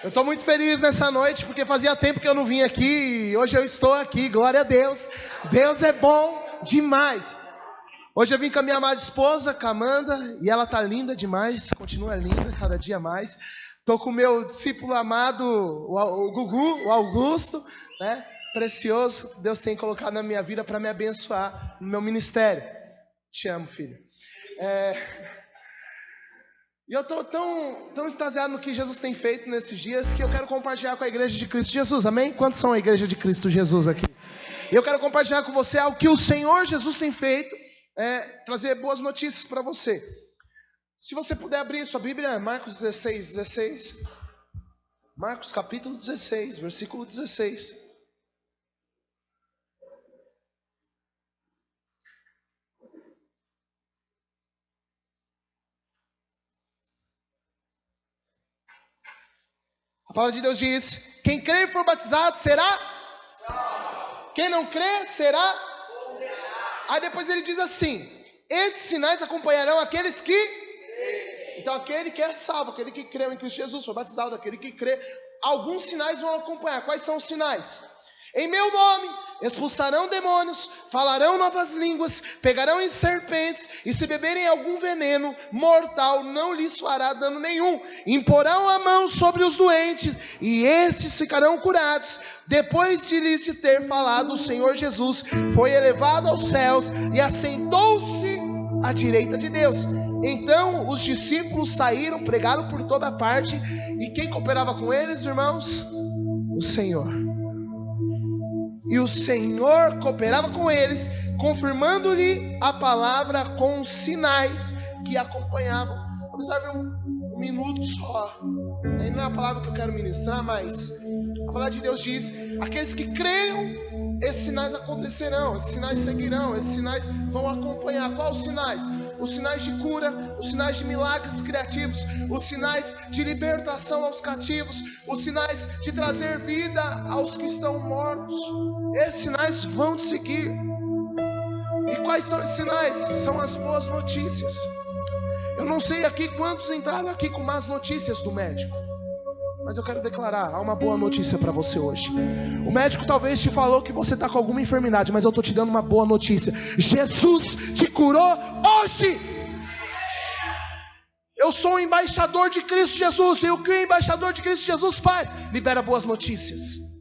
Eu estou muito feliz nessa noite, porque fazia tempo que eu não vim aqui, e hoje eu estou aqui, glória a Deus. Deus é bom demais. Hoje eu vim com a minha amada esposa, com a Amanda, e ela está linda demais, continua linda cada dia mais. Estou com o meu discípulo amado, o Gugu, o Augusto, né? Precioso, Deus tem colocado na minha vida para me abençoar no meu ministério. Te amo, filho. E eu estou tão extasiado no que Jesus tem feito nesses dias, que eu quero compartilhar com a igreja de Cristo Jesus, amém? Quantos são a igreja de Cristo Jesus aqui? E eu quero compartilhar com você algo que o Senhor Jesus tem feito, trazer boas notícias para você. Se você puder abrir sua Bíblia, Marcos 16. Marcos capítulo 16, versículo 16. A palavra de Deus diz: quem crê e for batizado será salvo. Quem não crê será condenado. Aí depois ele diz assim: esses sinais acompanharão aqueles que crê. Então aquele que é salvo, aquele que creu em Cristo Jesus, foi batizado, aquele que crê, alguns sinais vão acompanhar. Quais são os sinais? Em meu nome expulsarão demônios, falarão novas línguas, pegarão em serpentes, e se beberem algum veneno mortal, não lhes fará dano nenhum. Imporão a mão sobre os doentes, e estes ficarão curados. Depois de lhes ter falado, o Senhor Jesus foi elevado aos céus e assentou-se à direita de Deus. Então os discípulos saíram, pregaram por toda parte, e quem cooperava com eles, irmãos? O Senhor. E o Senhor cooperava com eles, confirmando-lhe a palavra com os sinais que acompanhavam. Observe um minuto só. Aí não é a palavra que eu quero ministrar, mas a palavra de Deus diz: aqueles que creiam, esses sinais acontecerão, esses sinais seguirão, esses sinais vão acompanhar. Quais os sinais? Os sinais de cura, os sinais de milagres criativos, os sinais de libertação aos cativos, os sinais de trazer vida aos que estão mortos. Esses sinais vão te seguir. E quais são esses sinais? São as boas notícias. Eu não sei aqui quantos entraram aqui com más notícias do médico, mas eu quero declarar, há uma boa notícia para você hoje. O médico talvez te falou que você está com alguma enfermidade, mas eu estou te dando uma boa notícia: Jesus te curou hoje. Eu sou um embaixador de Cristo Jesus, e o que o embaixador de Cristo Jesus faz? Libera boas notícias.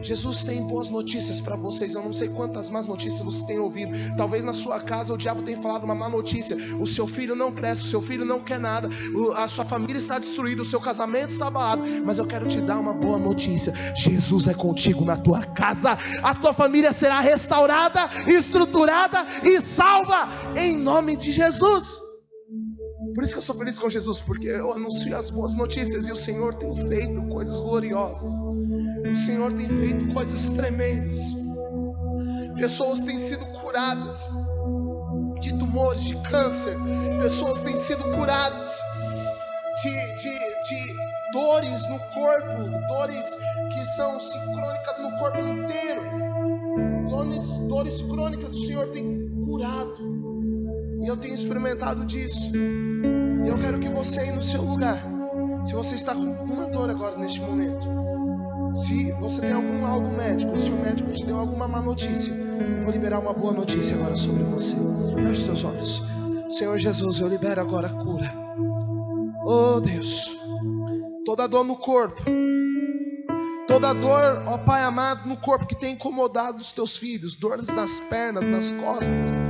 Jesus tem boas notícias para vocês. Eu não sei quantas más notícias você tem ouvido. Talvez na sua casa o diabo tenha falado uma má notícia: o seu filho não cresce, o seu filho não quer nada, a sua família está destruída, o seu casamento está abalado. Mas eu quero te dar uma boa notícia: Jesus é contigo na tua casa. A tua família será restaurada, estruturada e salva em nome de Jesus. Por isso que eu sou feliz com Jesus, porque eu anuncio as boas notícias, e o Senhor tem feito coisas gloriosas. O Senhor tem feito coisas tremendas. Pessoas têm sido curadas de tumores, de câncer. Pessoas têm sido curadas de dores no corpo, dores que são crônicas no corpo inteiro. Dores crônicas o Senhor tem curado. E eu tenho experimentado disso. E eu quero que você aí no seu lugar, se você está com uma dor agora neste momento, se você tem algum laudo médico, se o médico te deu alguma má notícia, eu vou liberar uma boa notícia agora sobre você. Feche seus olhos. Senhor Jesus, eu libero agora a cura. Oh Deus, toda dor no corpo, toda dor, ó Pai amado, no corpo que tem incomodado os teus filhos, dores nas pernas, nas costas,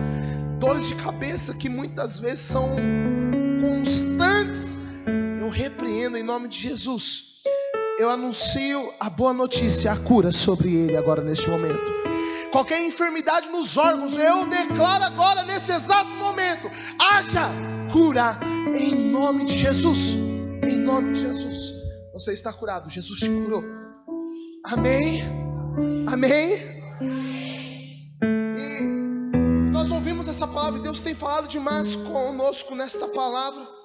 dores de cabeça que muitas vezes são constantes, eu repreendo em nome de Jesus. Eu anuncio a boa notícia, a cura sobre ele agora neste momento. Qualquer enfermidade nos órgãos, eu declaro agora nesse exato momento: haja cura em nome de Jesus. Em nome de Jesus. Você está curado, Jesus te curou. Amém. Amém. E nós ouvimos essa palavra, e Deus tem falado demais conosco nesta palavra.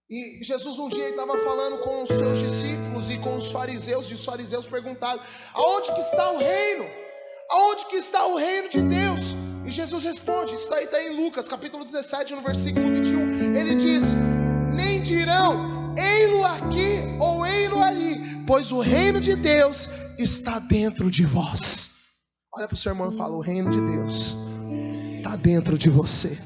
E Jesus um dia estava falando com os seus discípulos e com os fariseus, e os fariseus perguntaram: aonde que está o reino? Aonde que está o reino de Deus? E Jesus responde, isso aí está em Lucas capítulo 17, no versículo 21. Ele diz: nem dirão, ei-lo aqui ou pois o reino de Deus está dentro de vós. Olha para o seu irmão e fala: o reino de Deus está dentro de você.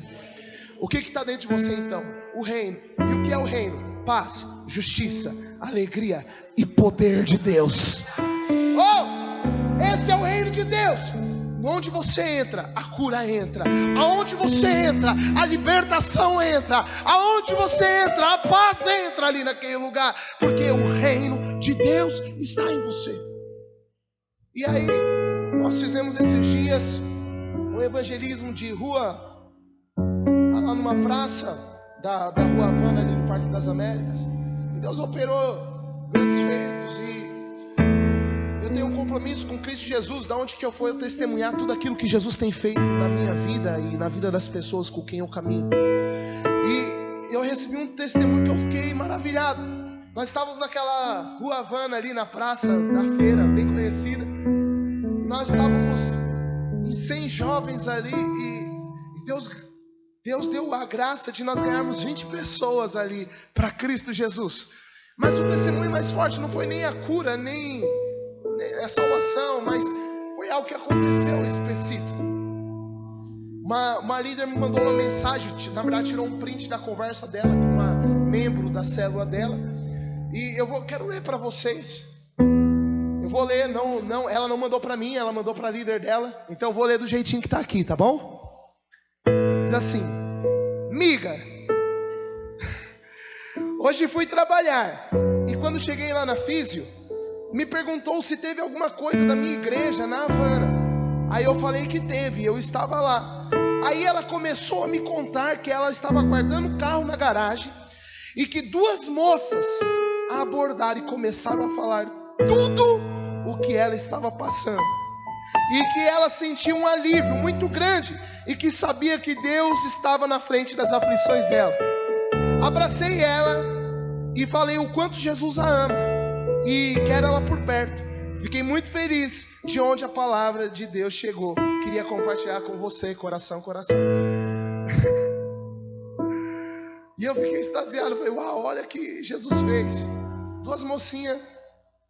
O que está dentro de você então? O reino. E o que é o reino? Paz, justiça, alegria e poder de Deus. Oh, esse é o reino de Deus. Onde você entra, a cura entra. Aonde você entra, a libertação entra. Aonde você entra, a paz entra ali naquele lugar. Porque o reino de Deus está em você. E aí, nós fizemos esses dias um evangelismo de rua, lá numa praça da Rua Havana, ali no Parque das Américas. E Deus operou grandes feitos. E eu tenho um compromisso com Cristo Jesus. Da onde que eu for, eu testemunhar tudo aquilo que Jesus tem feito na minha vida e na vida das pessoas com quem eu caminho. E eu recebi um testemunho que eu fiquei maravilhado. Nós estávamos naquela Rua Havana ali na praça da feira, bem conhecida. Nós estávamos em 100 jovens ali e Deus deu a graça de nós ganharmos 20 pessoas ali para Cristo Jesus. Mas o testemunho mais forte não foi nem a cura, nem a salvação, mas foi algo que aconteceu em específico. Uma líder me mandou uma mensagem, na verdade tirou um print da conversa dela com uma membro da célula dela. E quero ler para vocês. Eu vou ler, ela não mandou para mim, ela mandou para a líder dela. Então eu vou ler do jeitinho que está aqui, tá bom? Diz assim: miga, hoje fui trabalhar e quando cheguei lá na Físio, me perguntou se teve alguma coisa da minha igreja na Havana. Aí eu falei que teve, eu estava lá. Aí ela começou a me contar que ela estava guardando o carro na garagem e que 2 moças a abordaram e começaram a falar tudo o que ela estava passando. E que ela sentia um alívio muito grande e que sabia que Deus estava na frente das aflições dela. Abracei ela e falei o quanto Jesus a ama e quero ela por perto. Fiquei muito feliz de onde a palavra de Deus chegou. Queria compartilhar com você, coração. E eu fiquei extasiado. Falei: uau, olha o que Jesus fez. 2 mocinhas,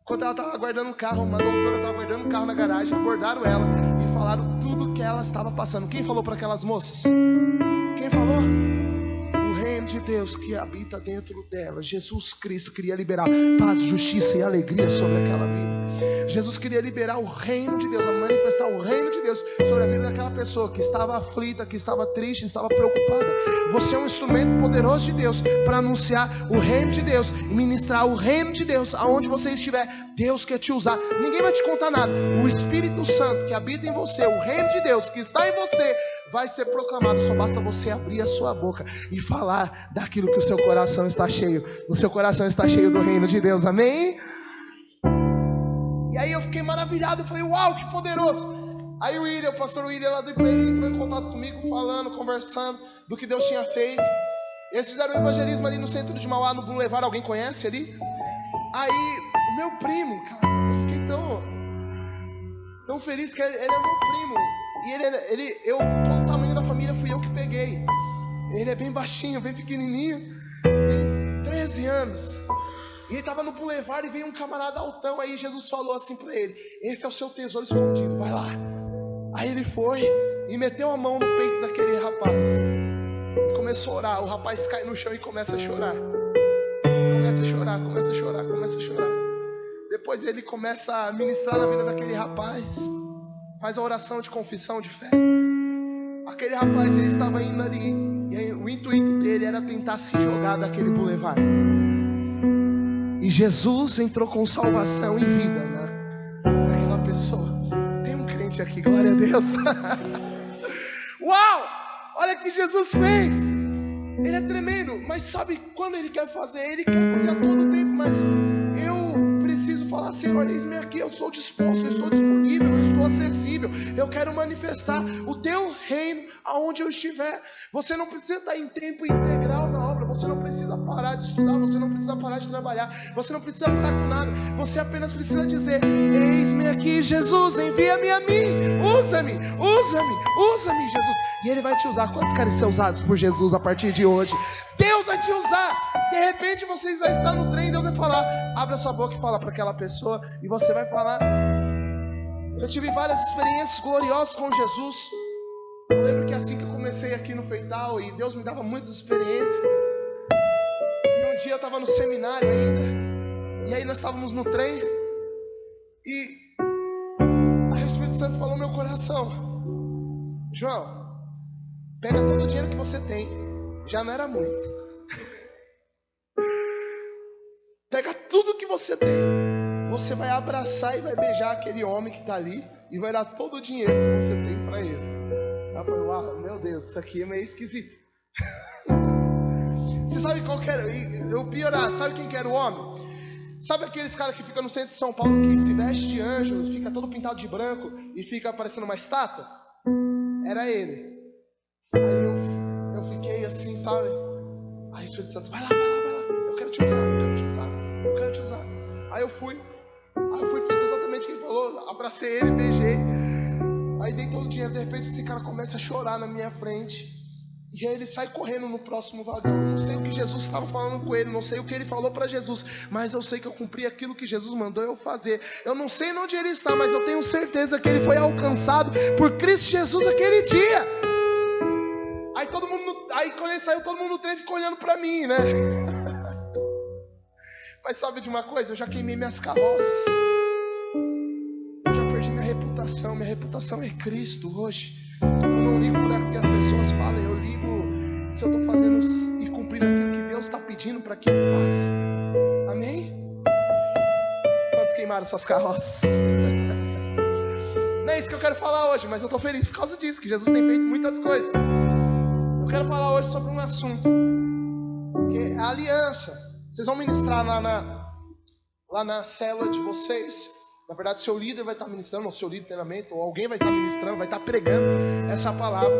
quando ela estava guardando o carro, uma doutora estava guardando o carro na garagem, abordaram ela e falaram tudo o que ela estava passando. Quem falou para aquelas moças? Quem falou? O reino de Deus que habita dentro dela. Jesus Cristo queria liberar paz, justiça e alegria sobre aquela vida. Jesus queria liberar o reino de Deus, a manifestar o reino de Deus sobre a vida daquela pessoa que estava aflita, que estava triste, estava preocupada. Você é um instrumento poderoso de Deus para anunciar o reino de Deus e ministrar o reino de Deus aonde você estiver. Deus quer te usar. Ninguém vai te contar nada. O Espírito Santo que habita em você, o reino de Deus que está em você, vai ser proclamado. Só basta você abrir a sua boca e falar daquilo que o seu coração está cheio. O seu coração está cheio do reino de Deus. Amém? E aí eu fiquei maravilhado, eu falei: uau, que poderoso. Aí o pastor William lá do Iperi entrou em contato comigo, falando, conversando do que Deus tinha feito. Eles fizeram um evangelismo ali no centro de Mauá, no Boulevard. Alguém conhece ali? Aí o meu primo, cara, eu fiquei tão feliz que ele é meu primo. E todo o tamanho da família fui eu que peguei. Ele é bem baixinho, bem pequenininho, tem 13 anos. E ele estava no Boulevard e veio um camarada altão. Aí Jesus falou assim para ele: esse é o seu tesouro escondido, vai lá. Aí ele foi e meteu a mão no peito daquele rapaz e começou a orar. O rapaz cai no chão e começa a chorar. Começa a chorar. Depois ele começa a ministrar na vida daquele rapaz. Faz a oração de confissão de fé. Aquele rapaz, ele estava indo ali e aí, o intuito dele era tentar se jogar daquele Boulevard. E Jesus entrou com salvação e vida naquela pessoa. Tem um crente aqui, glória a Deus. Uau! Olha o que Jesus fez. Ele é tremendo. Mas sabe quando Ele quer fazer? Ele quer fazer a todo tempo. Mas eu preciso falar: Senhor, eis-me aqui. Eu estou disposto, eu estou disponível, eu estou acessível. Eu quero manifestar o Teu reino aonde eu estiver. Você não precisa estar em tempo integral na obra. Você não precisa parar de estudar. Você não precisa parar de trabalhar. Você não precisa parar com nada. Você apenas precisa dizer: eis-me aqui, Jesus, envia-me a mim. Usa-me, Jesus. E Ele vai te usar. Quantos querem ser usados por Jesus a partir de hoje? Deus vai te usar. De repente você vai estar no trem e Deus vai falar: abre a sua boca e fala para aquela pessoa, e você vai falar. Eu tive várias experiências gloriosas com Jesus. Eu lembro que assim que eu comecei aqui no Feital, e Deus me dava muitas experiências. E um dia eu estava no seminário ainda, e aí nós estávamos no trem, e aí o Espírito Santo falou no meu coração: João, pega todo o dinheiro que você tem, já não era muito. Pega tudo que você tem, você vai abraçar e vai beijar aquele homem que está ali, e vai dar todo o dinheiro que você tem para ele. Eu falei, uau, meu Deus, isso aqui é meio esquisito. Você sabe qual que era? Eu piorar, sabe quem que era o homem? Sabe aqueles caras que ficam no centro de São Paulo, que se veste de anjo, fica todo pintado de branco e fica parecendo uma estátua? Era ele. Aí eu fiquei assim, sabe? Aí o Espírito Santo, vai lá, eu quero te usar. Aí eu fui, fiz exatamente o que ele falou, abracei ele, beijei. Aí dei todo o dinheiro, de repente esse cara começa a chorar na minha frente. E aí ele sai correndo no próximo vagão. Eu não sei o que Jesus estava falando com ele, não sei o que ele falou para Jesus, mas eu sei que eu cumpri aquilo que Jesus mandou eu fazer. Eu não sei onde ele está, mas eu tenho certeza que ele foi alcançado por Cristo Jesus aquele dia. Aí quando ele saiu, todo mundo no trem ficou olhando para mim, né? Mas sabe de uma coisa? Eu já queimei minhas carroças. Eu já perdi minha reputação é Cristo hoje. Eu não ligo para que as pessoas falem, eu ligo se eu estou fazendo e cumprindo aquilo que Deus está pedindo para que eu faça. Amém? Quantos queimaram suas carroças? Não é isso que eu quero falar hoje, mas eu estou feliz por causa disso, que Jesus tem feito muitas coisas. Eu quero falar hoje sobre um assunto, que é a aliança. Vocês vão ministrar lá na célula de vocês. Na verdade, seu líder vai estar ministrando, ou seu líder de treinamento, ou alguém vai estar ministrando, vai estar pregando essa palavra.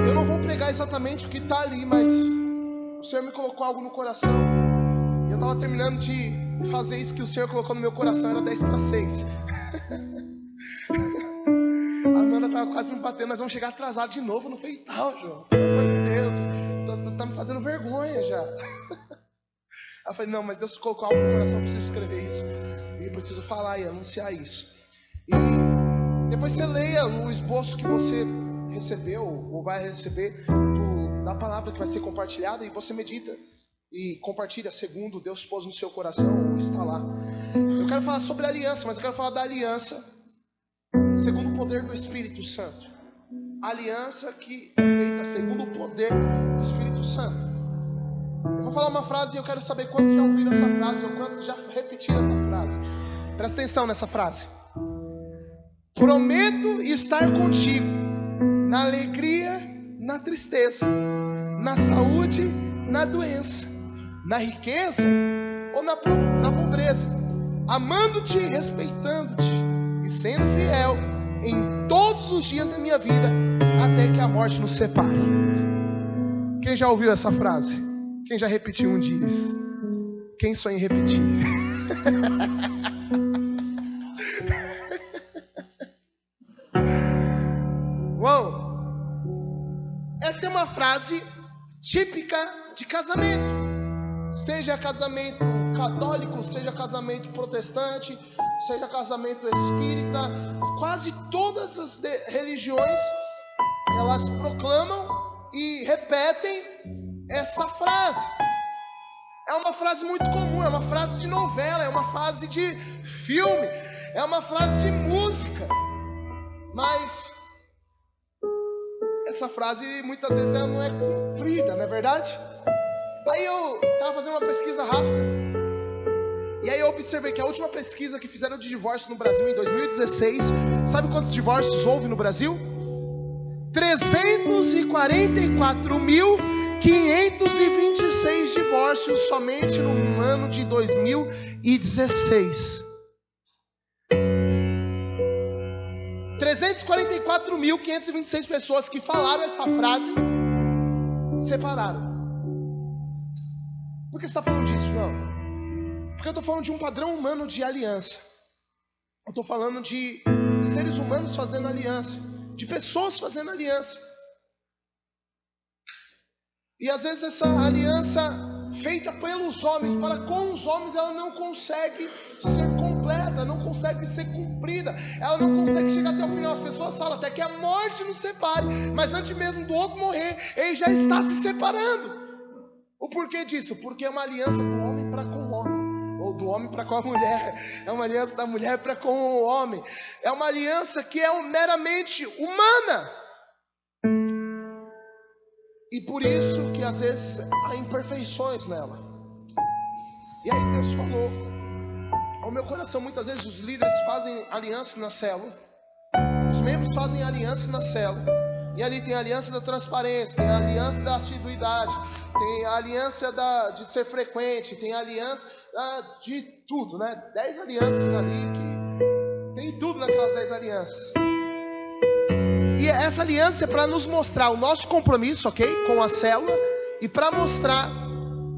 Eu não vou pregar exatamente o que está ali, mas o Senhor me colocou algo no coração. E eu estava terminando de fazer isso que o Senhor colocou no meu coração, era 10:06. A Amanda estava quase me batendo, nós vamos chegar atrasado de novo no Feital, João. Pelo amor de Deus, tá me fazendo vergonha já. Aí eu falei, não, mas Deus colocou algo no coração, eu preciso escrever isso. E eu preciso falar e anunciar isso. E depois você leia o esboço que você recebeu, ou vai receber, da palavra que vai ser compartilhada, e você medita e compartilha segundo Deus pôs no seu coração, ou está lá. Eu quero falar sobre a aliança, mas eu quero falar da aliança segundo o poder do Espírito Santo. A aliança que é feita segundo o poder do Espírito Santo. Eu vou falar uma frase e eu quero saber quantos já ouviram essa frase ou quantos já repetiram essa frase. Presta atenção nessa frase. Prometo estar contigo na alegria, na tristeza, na saúde, na doença, na riqueza ou na pobreza, amando-te e respeitando-te e sendo fiel em todos os dias da minha vida, até que a morte nos separe. Quem já ouviu essa frase? Quem já repetiu um dia isso? Quem sonha em repetir? Uou! Essa é uma frase típica de casamento. Seja casamento católico, seja casamento protestante, seja casamento espírita, quase todas as religiões, elas proclamam e repetem essa frase. É uma frase muito comum, é uma frase de novela, é uma frase de filme, é uma frase de música. Mas essa frase muitas vezes ela não é cumprida, não é verdade? Aí eu estava fazendo uma pesquisa rápida, e aí eu observei que a última pesquisa que fizeram de divórcio no Brasil em 2016, sabe quantos divórcios houve no Brasil? 344.526 divórcios somente no ano de 2016. 344.526 pessoas que falaram essa frase separaram. Por que você está falando disso, João? Porque eu estou falando de um padrão humano de aliança. Eu estou falando de seres humanos fazendo aliança, de pessoas fazendo aliança. E às vezes essa aliança feita pelos homens para com os homens, ela não consegue ser completa, não consegue ser cumprida, ela não consegue chegar até o final. As pessoas falam até que a morte nos separe, mas antes mesmo do outro morrer, ele já está se separando. O porquê disso? Porque é uma aliança do homem para com o homem, ou do homem para com a mulher, é uma aliança da mulher para com o homem, é uma aliança que é meramente humana. E por isso que às vezes há imperfeições nela. E aí Deus falou ao meu coração, muitas vezes os líderes fazem aliança na célula, os membros fazem aliança na célula, e ali tem a aliança da transparência, tem a aliança da assiduidade, tem a aliança de ser frequente, tem a aliança de tudo, né? 10 alianças ali, que tem tudo naquelas 10 alianças. E essa aliança é para nos mostrar o nosso compromisso, ok? Com a célula, e para mostrar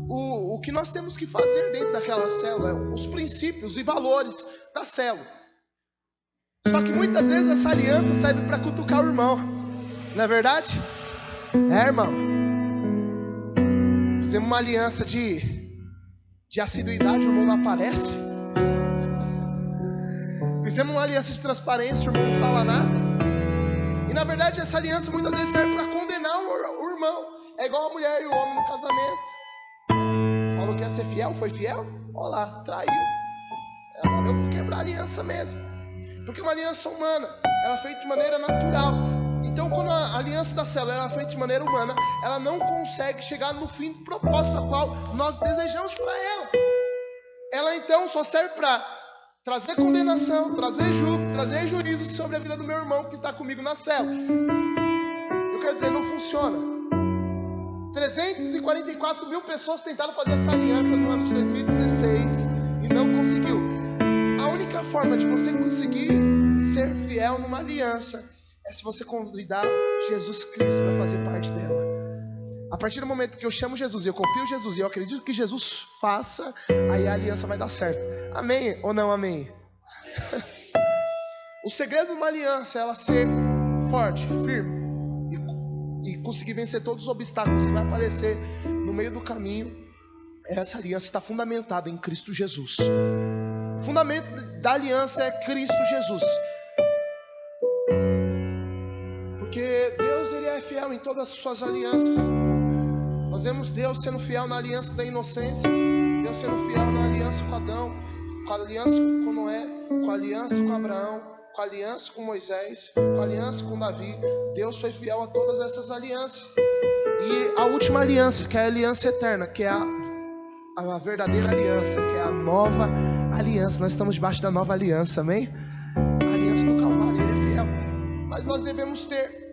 o que nós temos que fazer dentro daquela célula, os princípios e valores da célula. Só que muitas vezes essa aliança serve para cutucar o irmão, não é verdade? Irmão, fizemos uma aliança de assiduidade, o irmão não aparece. Fizemos uma aliança de transparência, o irmão não fala nada. E na verdade essa aliança muitas vezes serve para condenar o irmão. É igual a mulher e o homem no casamento. Falou que ia ser fiel, foi fiel? Olha lá, traiu. Valeu por quebrar a aliança mesmo. Porque uma aliança humana, ela é feita de maneira natural. Então quando a aliança da célula ela é feita de maneira humana, ela não consegue chegar no fim do propósito a qual nós desejamos para ela. Ela então só serve para trazer condenação, trazer julgo, trazer juízo sobre a vida do meu irmão que está comigo na célula. Eu quero dizer, não funciona. 344 mil pessoas tentaram fazer essa aliança no ano de 2016 e não conseguiu. A única forma de você conseguir ser fiel numa aliança é se você convidar Jesus Cristo para fazer parte dela. A partir do momento que eu chamo Jesus e eu confio em Jesus e eu acredito que Jesus faça, aí a aliança vai dar certo. Amém ou não amém? O segredo de uma aliança é ela ser forte, firme e conseguir vencer todos os obstáculos que vai aparecer no meio do caminho. Essa aliança está fundamentada em Cristo Jesus. O fundamento da aliança é Cristo Jesus. Porque Deus ele é fiel em todas as suas alianças. Nós vemos Deus sendo fiel na aliança da inocência, Deus sendo fiel na aliança com Adão, com a aliança com Noé, com a aliança com Abraão, com a aliança com Moisés, com a aliança com Davi. Deus foi fiel a todas essas alianças. E a última aliança, que é a aliança eterna, que é a verdadeira aliança, que é a nova aliança. Nós estamos debaixo da nova aliança, amém? A aliança do Calvário, ele é fiel. Mas nós devemos ter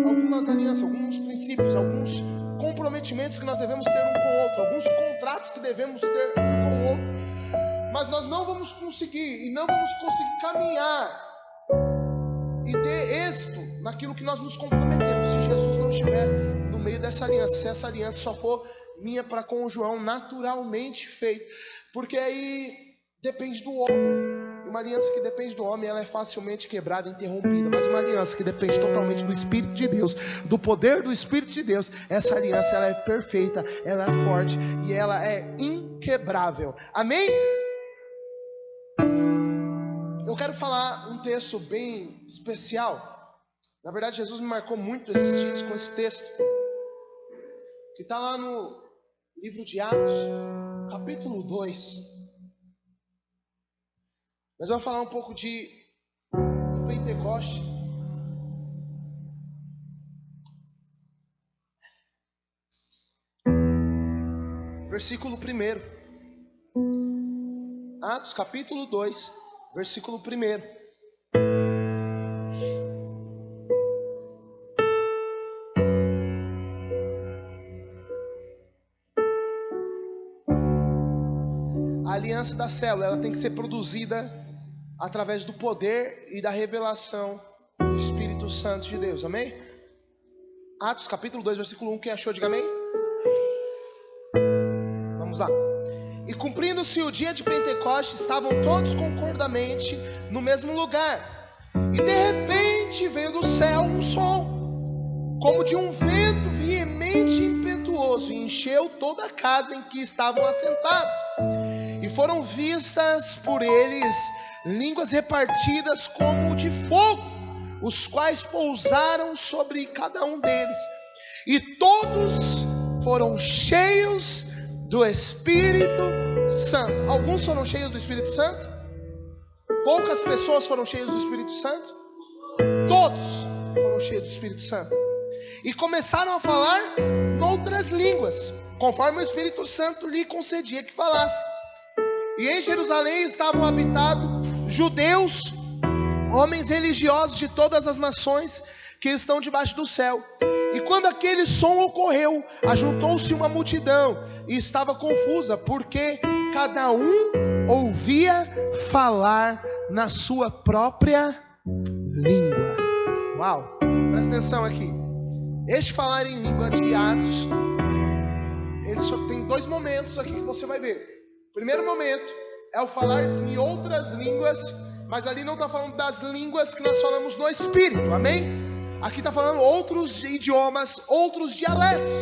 algumas alianças, alguns princípios, alguns comprometimentos que nós devemos ter um com o outro, alguns contratos que devemos ter um com o outro. Mas nós não vamos conseguir, e não vamos conseguir caminhar e ter êxito naquilo que nós nos comprometemos, se Jesus não estiver no meio dessa aliança, se essa aliança só for minha para com o João, naturalmente feita. Porque aí depende do homem. Uma aliança que depende do homem, ela é facilmente quebrada, interrompida. Mas uma aliança que depende totalmente do Espírito de Deus, do poder do Espírito de Deus, essa aliança ela é perfeita, ela é forte e ela é inquebrável. Amém? Eu quero falar um texto bem especial. Na verdade, Jesus me marcou muito esses dias com esse texto, que está lá no livro de Atos, capítulo 2. Nós vamos falar um pouco de Pentecoste. Versículo 1. Atos capítulo 2, versículo 1. A aliança da célula, ela tem que ser produzida através do poder e da revelação do Espírito Santo de Deus, amém? Atos capítulo 2, versículo 1, quem achou, diga amém? Vamos lá. E cumprindo-se o dia de Pentecostes, estavam todos concordamente no mesmo lugar. E de repente veio do céu um som, como de um vento veemente e impetuoso, glorioso e encheu toda a casa em que estavam assentados. E foram vistas por eles línguas repartidas como de fogo, os quais pousaram sobre cada um deles. E todos foram cheios do Espírito Santo. Alguns foram cheios do Espírito Santo? Poucas pessoas foram cheias do Espírito Santo? Todos foram cheios do Espírito Santo. E começaram a falar em outras línguas, conforme o Espírito Santo lhe concedia que falasse. E em Jerusalém estavam habitados judeus, homens religiosos de todas as nações que estão debaixo do céu. E quando aquele som ocorreu, ajuntou-se uma multidão e estava confusa, porque cada um ouvia falar na sua própria língua. Uau, presta atenção aqui. Este falar em língua de Atos, ele só tem dois momentos aqui que você vai ver. O primeiro momento é o falar em outras línguas, mas ali não está falando das línguas que nós falamos no Espírito, amém? Aqui está falando outros idiomas, outros dialetos.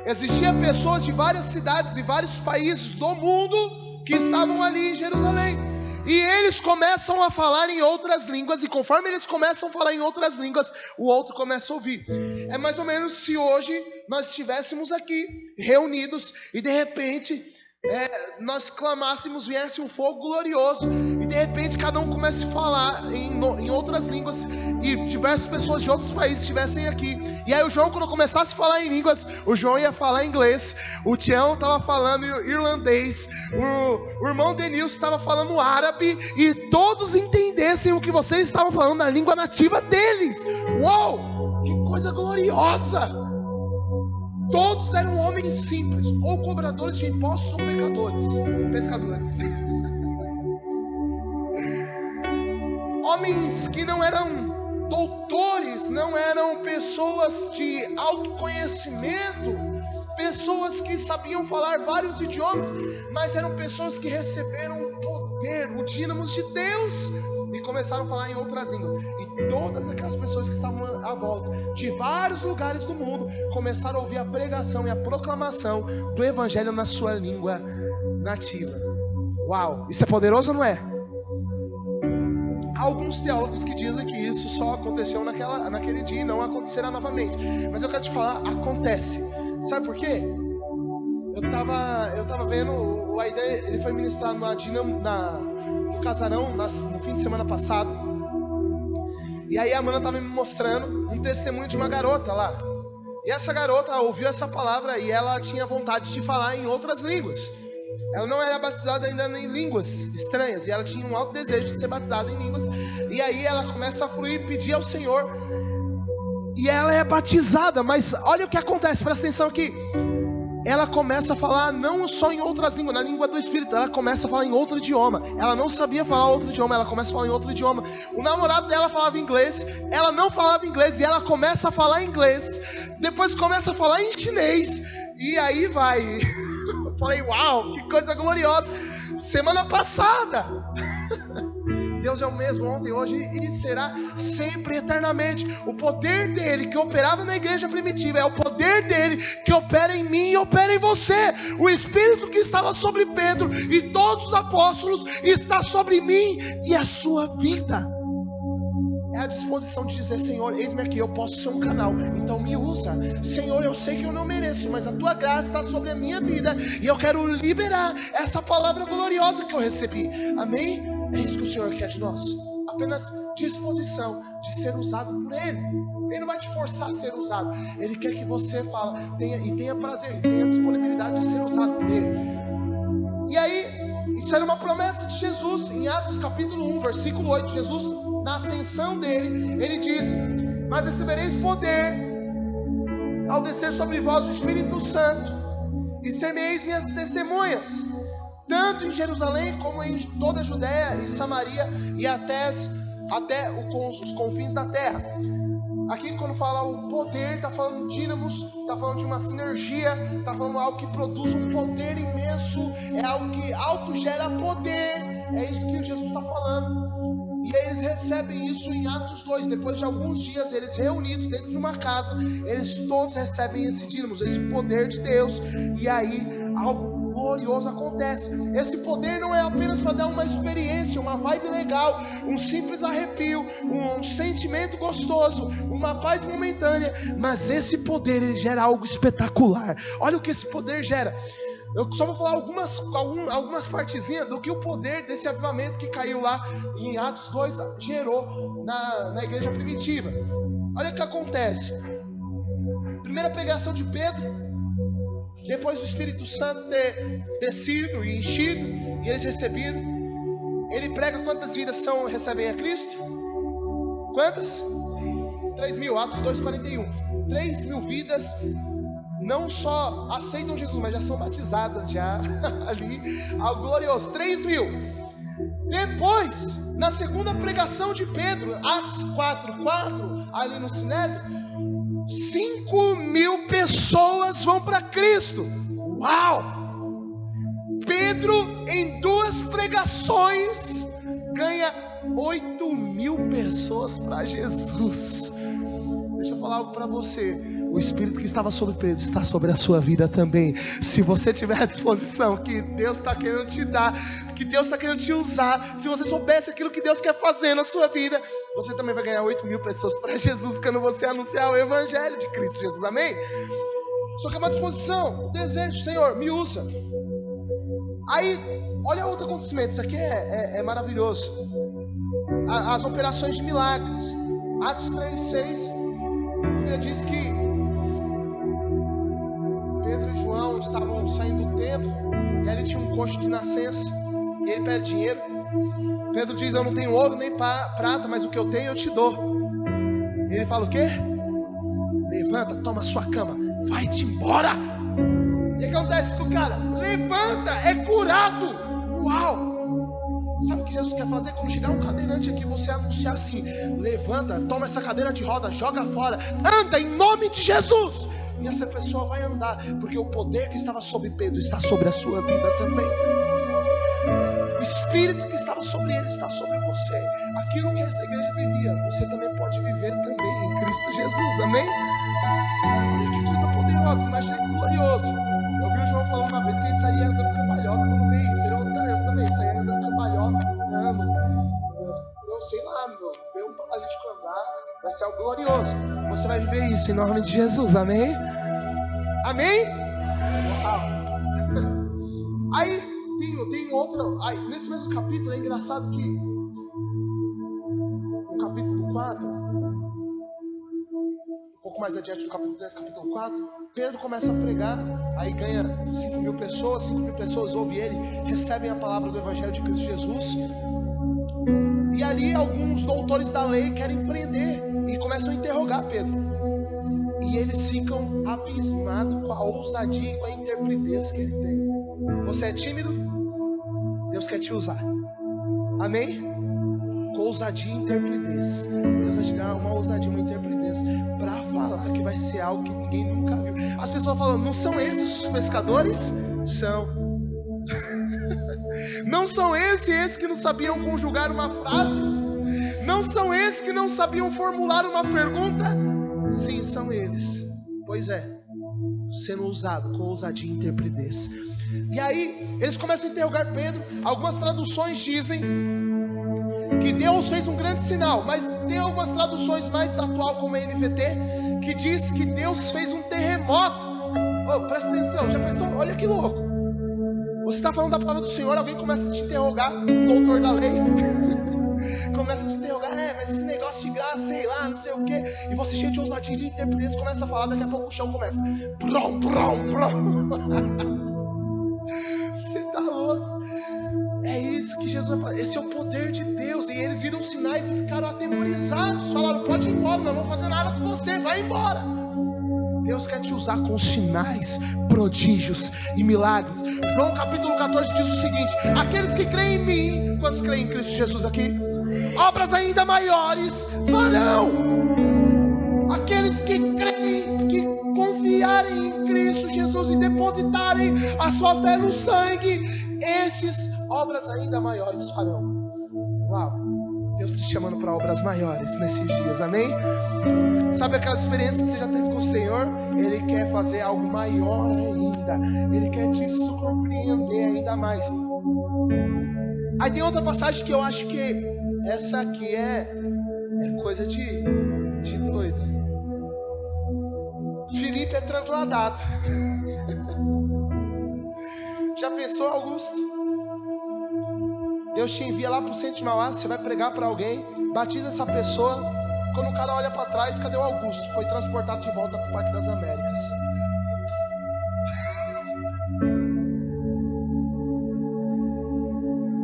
Existiam pessoas de várias cidades e vários países do mundo que estavam ali em Jerusalém. E eles começam a falar em outras línguas, e conforme eles começam a falar em outras línguas, o outro começa a ouvir. É mais ou menos se hoje nós estivéssemos aqui reunidos e de repente nós clamássemos, viesse um fogo glorioso, e de repente cada um comece a falar em outras línguas, e diversas pessoas de outros países estivessem aqui. E aí o João, quando começasse a falar em línguas, o João ia falar inglês, o Tião estava falando irlandês, o irmão Denilson estava falando árabe, e todos entendessem o que vocês estavam falando na língua nativa deles. Uou, que coisa gloriosa! Todos eram homens simples, ou cobradores de impostos, ou pescadores. Homens que não eram doutores, não eram pessoas de autoconhecimento, pessoas que sabiam falar vários idiomas, mas eram pessoas que receberam o poder, o dínamo de Deus, e começaram a falar em outras línguas. E todas aquelas pessoas que estavam à volta, de vários lugares do mundo, começaram a ouvir a pregação e a proclamação do Evangelho na sua língua nativa. Uau, isso é poderoso ou não é? Há alguns teólogos que dizem que isso só aconteceu naquele dia e não acontecerá novamente. Mas eu quero te falar, acontece. Sabe por quê? Eu tava vendo, o Aida, ele foi ministrado no Casarão no fim de semana passado. E aí a Amanda estava me mostrando um testemunho de uma garota lá. E essa garota ouviu essa palavra e ela tinha vontade de falar em outras línguas. Ela não era batizada ainda em línguas estranhas, e ela tinha um alto desejo de ser batizada em línguas. E aí ela começa a fluir, pedir ao Senhor, e ela é batizada. Mas olha o que acontece, presta atenção aqui. Ela começa a falar não só em outras línguas, na língua do Espírito. Ela começa a falar em outro idioma. Ela não sabia falar outro idioma, ela começa a falar em outro idioma. O namorado dela falava inglês, ela não falava inglês, e ela começa a falar inglês. Depois começa a falar em chinês, e aí vai. Eu falei, uau, que coisa gloriosa. Semana passada. Deus é o mesmo ontem, hoje e será sempre, eternamente. O poder dele que operava na igreja primitiva é o poder dele que opera em mim e opera em você. O Espírito que estava sobre Pedro e todos os apóstolos está sobre mim e a sua vida. É a disposição de dizer, Senhor, eis-me aqui, eu posso ser um canal, então me usa. Senhor, eu sei que eu não mereço, mas a tua graça está sobre a minha vida, e eu quero liberar essa palavra gloriosa que eu recebi. Amém? É isso que o Senhor quer de nós. Apenas disposição de ser usado por Ele. Ele não vai te forçar a ser usado. Ele quer que você tenha prazer, e tenha disponibilidade de ser usado por Ele. E aí, isso era uma promessa de Jesus. Em Atos capítulo 1, versículo 8, Jesus, na ascensão dele, ele diz: mas recebereis poder ao descer sobre vós o Espírito Santo, e sereis minhas testemunhas, tanto em Jerusalém como em toda a Judéia e Samaria e até os confins da terra. Aqui quando fala o poder, está falando de dínamos, está falando de uma sinergia, está falando algo que produz um poder imenso, é algo que autogera poder. É isso que Jesus está falando. E aí eles recebem isso em Atos 2. Depois de alguns dias, eles reunidos dentro de uma casa, eles todos recebem esse dínamos, esse poder de Deus. E aí algo glorioso acontece. Esse poder não é apenas para dar uma experiência, uma vibe legal, um simples arrepio, um sentimento gostoso, uma paz momentânea, mas esse poder, ele gera algo espetacular. Olha o que esse poder gera. Eu só vou falar algumas partezinhas do que o poder desse avivamento que caiu lá em Atos 2 gerou na igreja primitiva. Olha o que acontece. Primeira pregação de Pedro, depois do Espírito Santo ter descido e enchido, e eles recebido, ele prega quantas vidas recebem a Cristo? Quantas? 3.000, Atos 2:41. 3.000 vidas não só aceitam Jesus, mas já são batizadas já ali, algo glorioso. 3.000. Depois, na segunda pregação de Pedro, Atos 4:4, ali no Sinédrio, 5.000 pessoas vão para Cristo. Uau! Pedro, em 2 pregações, ganha 8.000 pessoas para Jesus. Deixa eu falar algo para você. O Espírito que estava sobre Pedro está sobre a sua vida também. Se você tiver a disposição que Deus está querendo te dar, que Deus está querendo te usar, se você soubesse aquilo que Deus quer fazer na sua vida, você também vai ganhar 8.000 pessoas para Jesus quando você anunciar o Evangelho de Cristo Jesus, amém? Só que é uma disposição, um desejo. Senhor, me usa. Aí, olha outro acontecimento. Isso aqui é maravilhoso. As operações de milagres. Atos 3:6, a Bíblia diz que Pedro e João estavam saindo do templo, e ali tinha um coxo de nascença, e ele pede dinheiro. Pedro diz: eu não tenho ouro nem prata, mas o que eu tenho eu te dou. Ele fala o quê? Levanta, toma sua cama, vai-te embora. E o que acontece com o cara? Levanta, é curado. Uau! Sabe o que Jesus quer fazer? Quando chegar um cadeirante aqui, você anunciar assim: levanta, toma essa cadeira de roda, joga fora, anda em nome de Jesus. E essa pessoa vai andar, porque o poder que estava sobre Pedro está sobre a sua vida também. O Espírito que estava sobre ele está sobre você. Aquilo que essa igreja vivia, você também pode viver também em Cristo Jesus, amém? Olha que coisa poderosa, imagina que glorioso. Eu vi o João falando uma vez que ele saía andando cambalhota quando veio isso. Eu também saía andando cambalhota. Não sei lá, meu, ver um paralítico andar vai ser algo glorioso. Você vai viver isso em nome de Jesus, amém? Amém? Uau! Aí tem outro. Aí, nesse mesmo capítulo é engraçado que no capítulo 4, um pouco mais adiante do capítulo 3, capítulo 4, Pedro começa a pregar. Aí ganha 5.000 pessoas. 5.000 pessoas ouvem ele, recebem a palavra do Evangelho de Cristo Jesus. E ali alguns doutores da lei querem prender e começam a interrogar Pedro. E eles ficam abismados com a ousadia e com a intrepidez que ele tem. Você é tímido? Deus quer te usar. Amém? Com ousadia e intrepidez. Deus vai te dar uma ousadia, uma intrepidez para falar que vai ser algo que ninguém nunca viu. As pessoas falam: não são esses os pescadores? São. Não são esses que não sabiam conjugar uma frase? Não são esses que não sabiam formular uma pergunta? Sim, são eles. Pois é, sendo usado com ousadia e intrepidez. E aí, eles começam a interrogar Pedro. Algumas traduções dizem que Deus fez um grande sinal, mas tem algumas traduções mais atual, como a NVT, que diz que Deus fez um terremoto. Oh, presta atenção, já pensou? Olha que louco. Você está falando da palavra do Senhor, alguém começa a te interrogar, doutor da lei. Começa a te interrogar: mas esse negócio de graça, sei lá, não sei o que. E você, cheio de ousadia e de interpretação, começa a falar. Daqui a pouco o chão começa: brum, brum, brum. Você tá louco? É isso que Jesus vai fazer. Esse é o poder de Deus. E eles viram sinais e ficaram atemorizados. Falaram: pode ir embora, não vamos fazer nada com você, vai embora. Deus quer te usar com sinais, prodígios e milagres. João capítulo 14 diz o seguinte: aqueles que creem em mim, quantos creem em Cristo Jesus aqui? Obras ainda maiores farão. Aqueles que creem, que confiarem em Cristo Jesus e depositarem a sua fé no sangue, esses obras ainda maiores farão. Uau! Deus está te chamando para obras maiores nesses dias, amém? Sabe aquelas experiências que você já teve com o Senhor? Ele quer fazer algo maior ainda. Ele quer te surpreender ainda mais. Aí tem outra passagem que eu acho que essa aqui é coisa de doido. Filipe é transladado. Já pensou, Augusto? Deus te envia lá para o centro de Mauá, você vai pregar para alguém, batiza essa pessoa. Quando o cara olha para trás, cadê o Augusto? Foi transportado de volta para o Parque das Américas.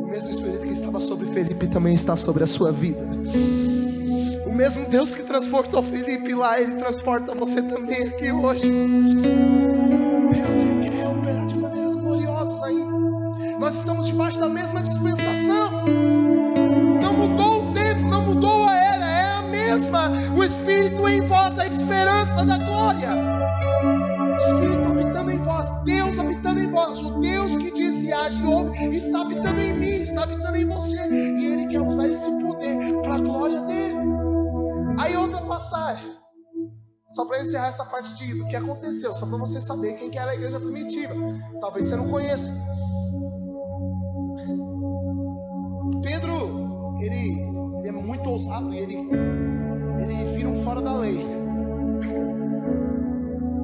O mesmo Espírito que estava sobre Felipe também está sobre a sua vida. O mesmo Deus que transportou Felipe lá, Ele transporta você também aqui hoje. Deus, Ele quer operar de maneiras gloriosas ainda. Nós estamos debaixo da mesma dispensação. Não mudou o tempo, não mudou a era, é a mesma. O Espírito em vós, a esperança da glória. O Espírito habitando em vós, Deus habitando em vós. O Deus que disse, age e ouve, está habitando em mim, está habitando em você. E Ele quer usar esse poder para a glória dEle. Aí outra passagem, só para encerrar essa parte do que aconteceu, só para você saber quem que era a igreja primitiva. Talvez você não conheça. Pedro, ele é muito ousado e ele vira um fora da lei.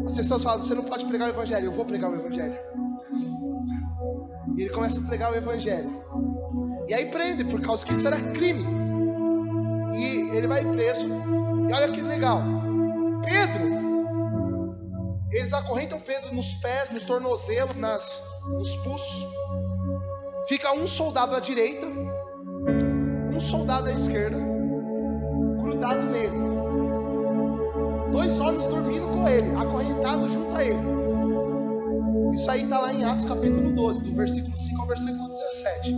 As pessoas falam, você não pode pregar o evangelho. Eu vou pregar o evangelho. E ele começa a pregar o evangelho. E aí prende, por causa que isso era crime. E ele vai preso. E olha que legal, Pedro, eles acorrentam Pedro nos pés, nos tornozelos, nos pulsos. Fica um soldado à direita, um soldado à esquerda, grudado nele. 2 homens dormindo com ele, acorrentados junto a ele. Isso aí está lá em Atos capítulo 12, do versículo 5 ao versículo 17.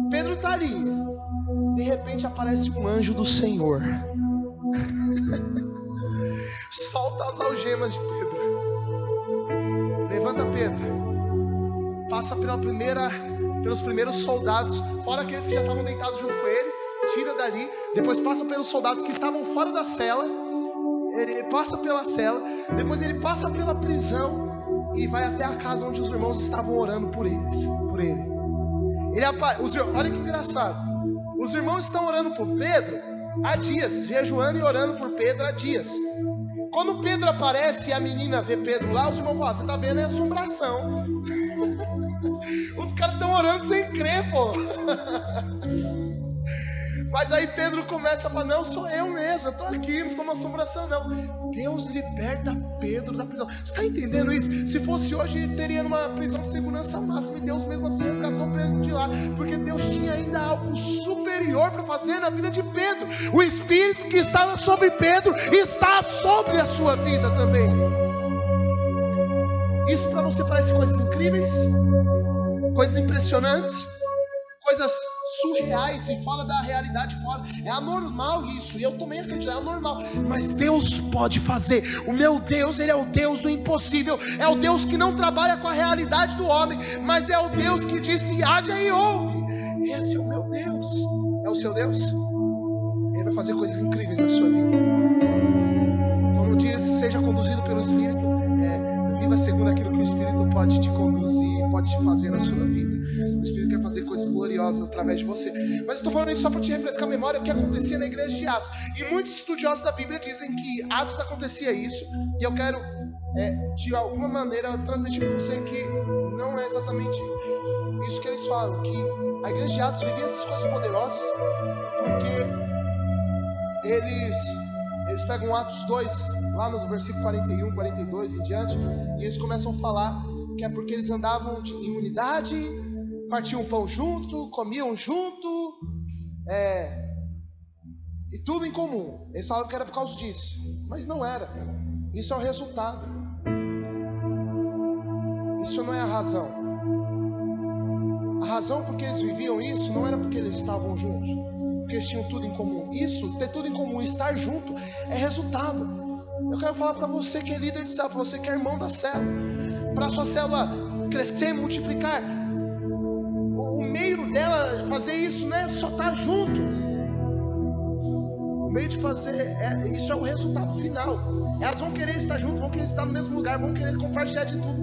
Pedro está ali. De repente aparece um anjo do Senhor. Solta as algemas de Pedro. Levanta Pedro. Passa pelos primeiros soldados, fora aqueles que já estavam deitados junto com ele. Tira dali. Depois passa pelos soldados que estavam fora da cela. Ele passa pela cela. Depois ele passa pela prisão e vai até a casa onde os irmãos estavam orando por ele. Olha que engraçado. Os irmãos estão orando por Pedro há dias, jejuando e orando por Pedro há dias. Quando Pedro aparece e a menina vê Pedro lá, os irmãos falam, você está vendo, é assombração. Os caras estão orando sem crer, pô. Mas aí Pedro começa a falar, não, sou eu mesmo, eu estou aqui, não sou uma assombração não. Deus liberta Pedro da prisão. Você está entendendo isso? Se fosse hoje, teria numa prisão de segurança máxima, e Deus mesmo assim resgatou Pedro de lá, porque Deus tinha ainda algo superior para fazer na vida de Pedro. O Espírito que estava sobre Pedro está sobre a sua vida também. Isso para você parece coisas incríveis, coisas impressionantes, coisas surreais, e fala da realidade fora. É anormal isso, e eu também acredito, é anormal. Mas Deus pode fazer. O meu Deus, Ele é o Deus do impossível. É o Deus que não trabalha com a realidade do homem, mas é o Deus que disse, haja e ouve. Esse é o meu Deus. É o seu Deus? Ele vai fazer coisas incríveis na sua vida. Quando diz, seja conduzido pelo Espírito, viva segundo aquilo que o Espírito pode te conduzir, pode te fazer na sua vida. O Espírito quer fazer coisas gloriosas através de você. Mas eu estou falando isso só para te refrescar a memória, o que acontecia na igreja de Atos. E muitos estudiosos da Bíblia dizem que Atos acontecia isso. E eu quero, de alguma maneira, transmitir para você que não é exatamente isso que eles falam. Que a igreja de Atos vivia essas coisas poderosas porque eles pegam Atos 2, lá no versículo 41, 42 em diante, e eles começam a falar que é porque eles andavam em unidade, partiam pão junto, comiam junto, e tudo em comum. Eles falavam que era por causa disso, mas não era. Isso é o resultado. Isso não é a razão. A razão porque eles viviam isso não era porque eles estavam juntos, porque eles tinham tudo em comum. Isso, ter tudo em comum, estar junto, é resultado. Eu quero falar para você que é líder de célula, para você que é irmão da célula, para a sua célula crescer, multiplicar, o meio dela fazer isso não é só estar junto, meio de fazer, isso é o resultado final. Elas vão querer estar juntas, vão querer estar no mesmo lugar, vão querer compartilhar de tudo.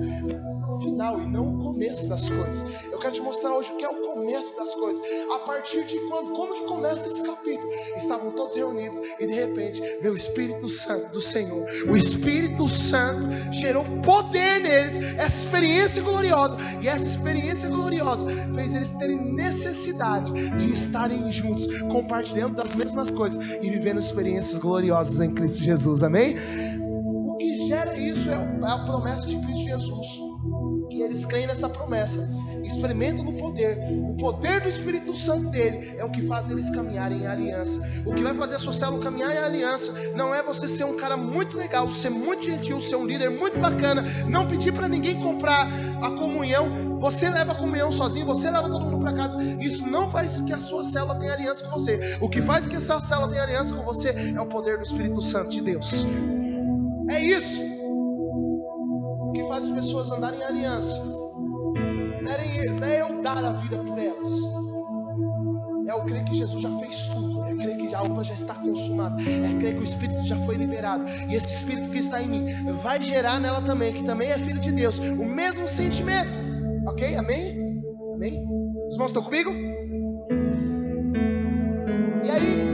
Final e não o começo das coisas. Eu quero te mostrar hoje o que é o começo das coisas. A partir de quando? Como que começa esse capítulo? Estavam todos reunidos e de repente veio o Espírito Santo do Senhor. O Espírito Santo gerou poder neles, essa experiência gloriosa. E essa experiência gloriosa fez eles terem necessidade de estarem juntos, compartilhando das mesmas coisas e vivendo experiências gloriosas em Cristo Jesus. Amém? O que gera isso é a promessa de Cristo Jesus. Que eles creem nessa promessa, experimentam no poder. O poder do Espírito Santo dele é o que faz eles caminharem em aliança. O que vai fazer a sua célula caminhar em aliança não é você ser um cara muito legal, ser muito gentil, ser um líder muito bacana, não pedir para ninguém comprar a comunhão. Você leva a comunhão sozinho, você leva todo mundo para casa. Isso não faz que a sua célula tenha aliança com você. O que faz que a sua célula tenha aliança com você é o poder do Espírito Santo de Deus. É isso que faz as pessoas andarem em aliança. Não é eu dar a vida por elas, é eu crer que Jesus já fez tudo, é crer que a obra já está consumada, é crer que o Espírito já foi liberado, e esse Espírito que está em mim vai gerar nela também, que também é filho de Deus, o mesmo sentimento. Ok? Amém? Amém? Os irmãos estão comigo? E aí,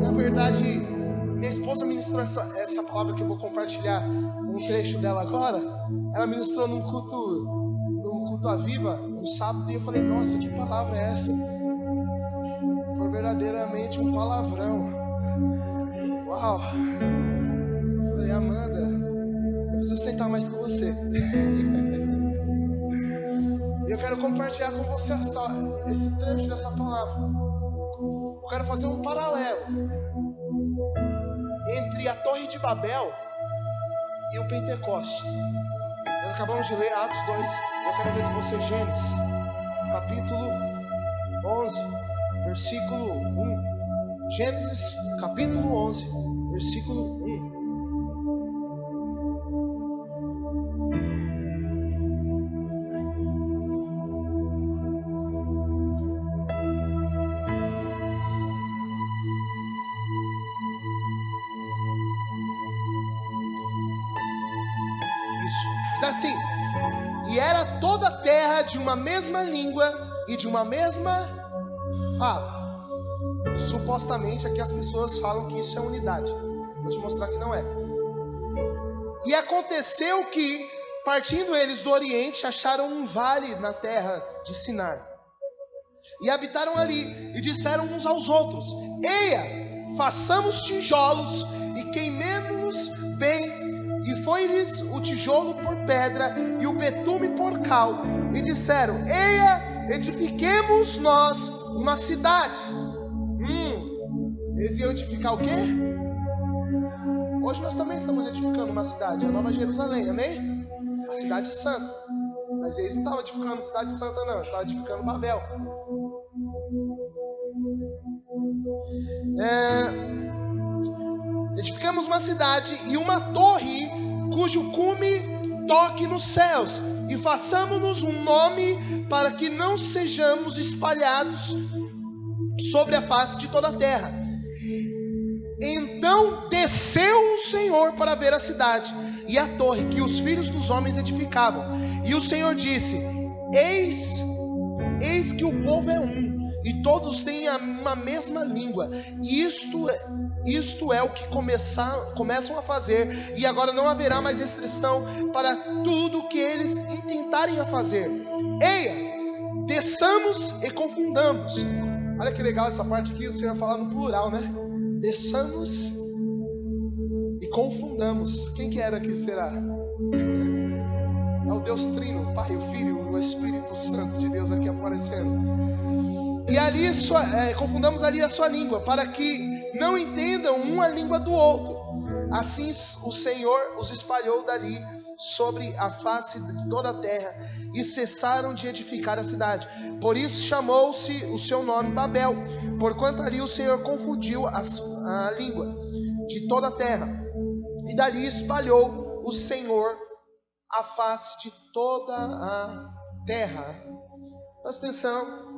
na verdade, minha esposa ministrou essa palavra que eu vou compartilhar, um trecho dela agora. Ela ministrou num culto à Viva, um sábado, e eu falei, nossa, que palavra é essa? Foi verdadeiramente um palavrão. Uau! Eu falei, Amanda, eu preciso sentar mais com você. E eu quero compartilhar com você esse trecho dessa palavra. Eu quero fazer um paralelo entre a Torre de Babel e o Pentecostes. Nós acabamos de ler Atos 2. Eu quero ler com você Gênesis, capítulo 11, versículo 1. Gênesis, capítulo 11, versículo 1. Assim, e era toda a terra de uma mesma língua e de uma mesma fala. Supostamente aqui as pessoas falam que isso é unidade. Vou te mostrar que não é. E aconteceu que, partindo eles do Oriente, acharam um vale na terra de Sinar, e habitaram ali, e disseram uns aos outros: eia, façamos tijolos e queimemo-los bem. E foi-lhes o tijolo por pedra e o betume por cal. E disseram: eia, edifiquemos nós uma cidade. Eles iam edificar o quê? Hoje nós também estamos edificando uma cidade, a Nova Jerusalém, amém? A cidade santa. Mas eles não estavam edificando a cidade santa, não, eles estavam edificando Babel. Edificamos uma cidade e uma torre cujo cume toque nos céus, e façamos-nos um nome para que não sejamos espalhados sobre a face de toda a terra. Então desceu o Senhor para ver a cidade e a torre que os filhos dos homens edificavam. E o Senhor disse: Eis que o povo é um, e todos têm uma mesma língua. E isto é o que começam a fazer, e agora não haverá mais restrição para tudo o que eles intentarem a fazer. Eia, desçamos e confundamos. Olha que legal essa parte aqui, o Senhor fala no plural, né? Desçamos e confundamos. Quem que era aqui, será? É o Deus Trino, o Pai, o Filho, o Espírito Santo de Deus aqui aparecendo. E ali confundamos ali a sua língua, para que não entendam uma língua do outro. Assim o Senhor os espalhou dali sobre a face de toda a terra, e cessaram de edificar a cidade. Por isso chamou-se o seu nome Babel, porquanto ali o Senhor confundiu a língua de toda a terra. E dali espalhou o Senhor a face de toda a terra. Presta atenção.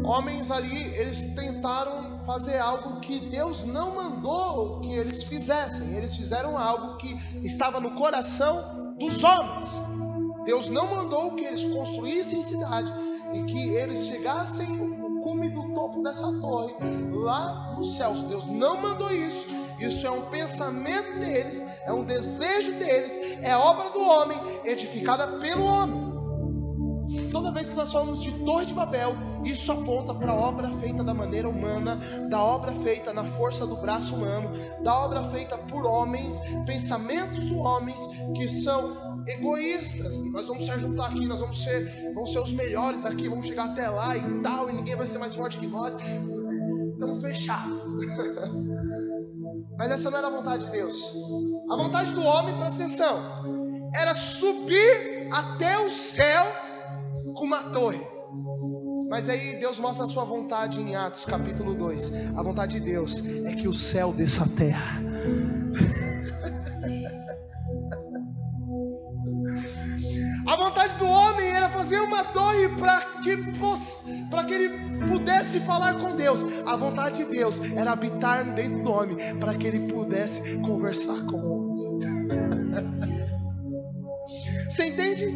homens ali, eles tentaram fazer algo que Deus não mandou que eles fizessem. Eles fizeram algo que estava no coração dos homens. Deus não mandou que eles construíssem cidade e que eles chegassem no cume do topo dessa torre lá nos céus. Deus não mandou isso. Isso é um pensamento deles, é um desejo deles, é obra do homem, edificada pelo homem. Toda vez que nós falamos de Torre de Babel, isso aponta para a obra feita da maneira humana, da obra feita na força do braço humano, da obra feita por homens, pensamentos dos homens que são egoístas. Nós vamos se ajuntar aqui, nós vamos ser os melhores daqui, vamos chegar até lá e tal, e ninguém vai ser mais forte que nós. Estamos fechados. Mas essa não era a vontade de Deus. A vontade do homem, presta atenção, era subir até o céu com uma torre. Mas aí Deus mostra a sua vontade em Atos capítulo 2. A vontade de Deus é que o céu desça a terra. A vontade do homem era fazer uma torre para que ele pudesse falar com Deus. A vontade de Deus era habitar dentro do homem para que ele pudesse conversar com o homem. Você entende?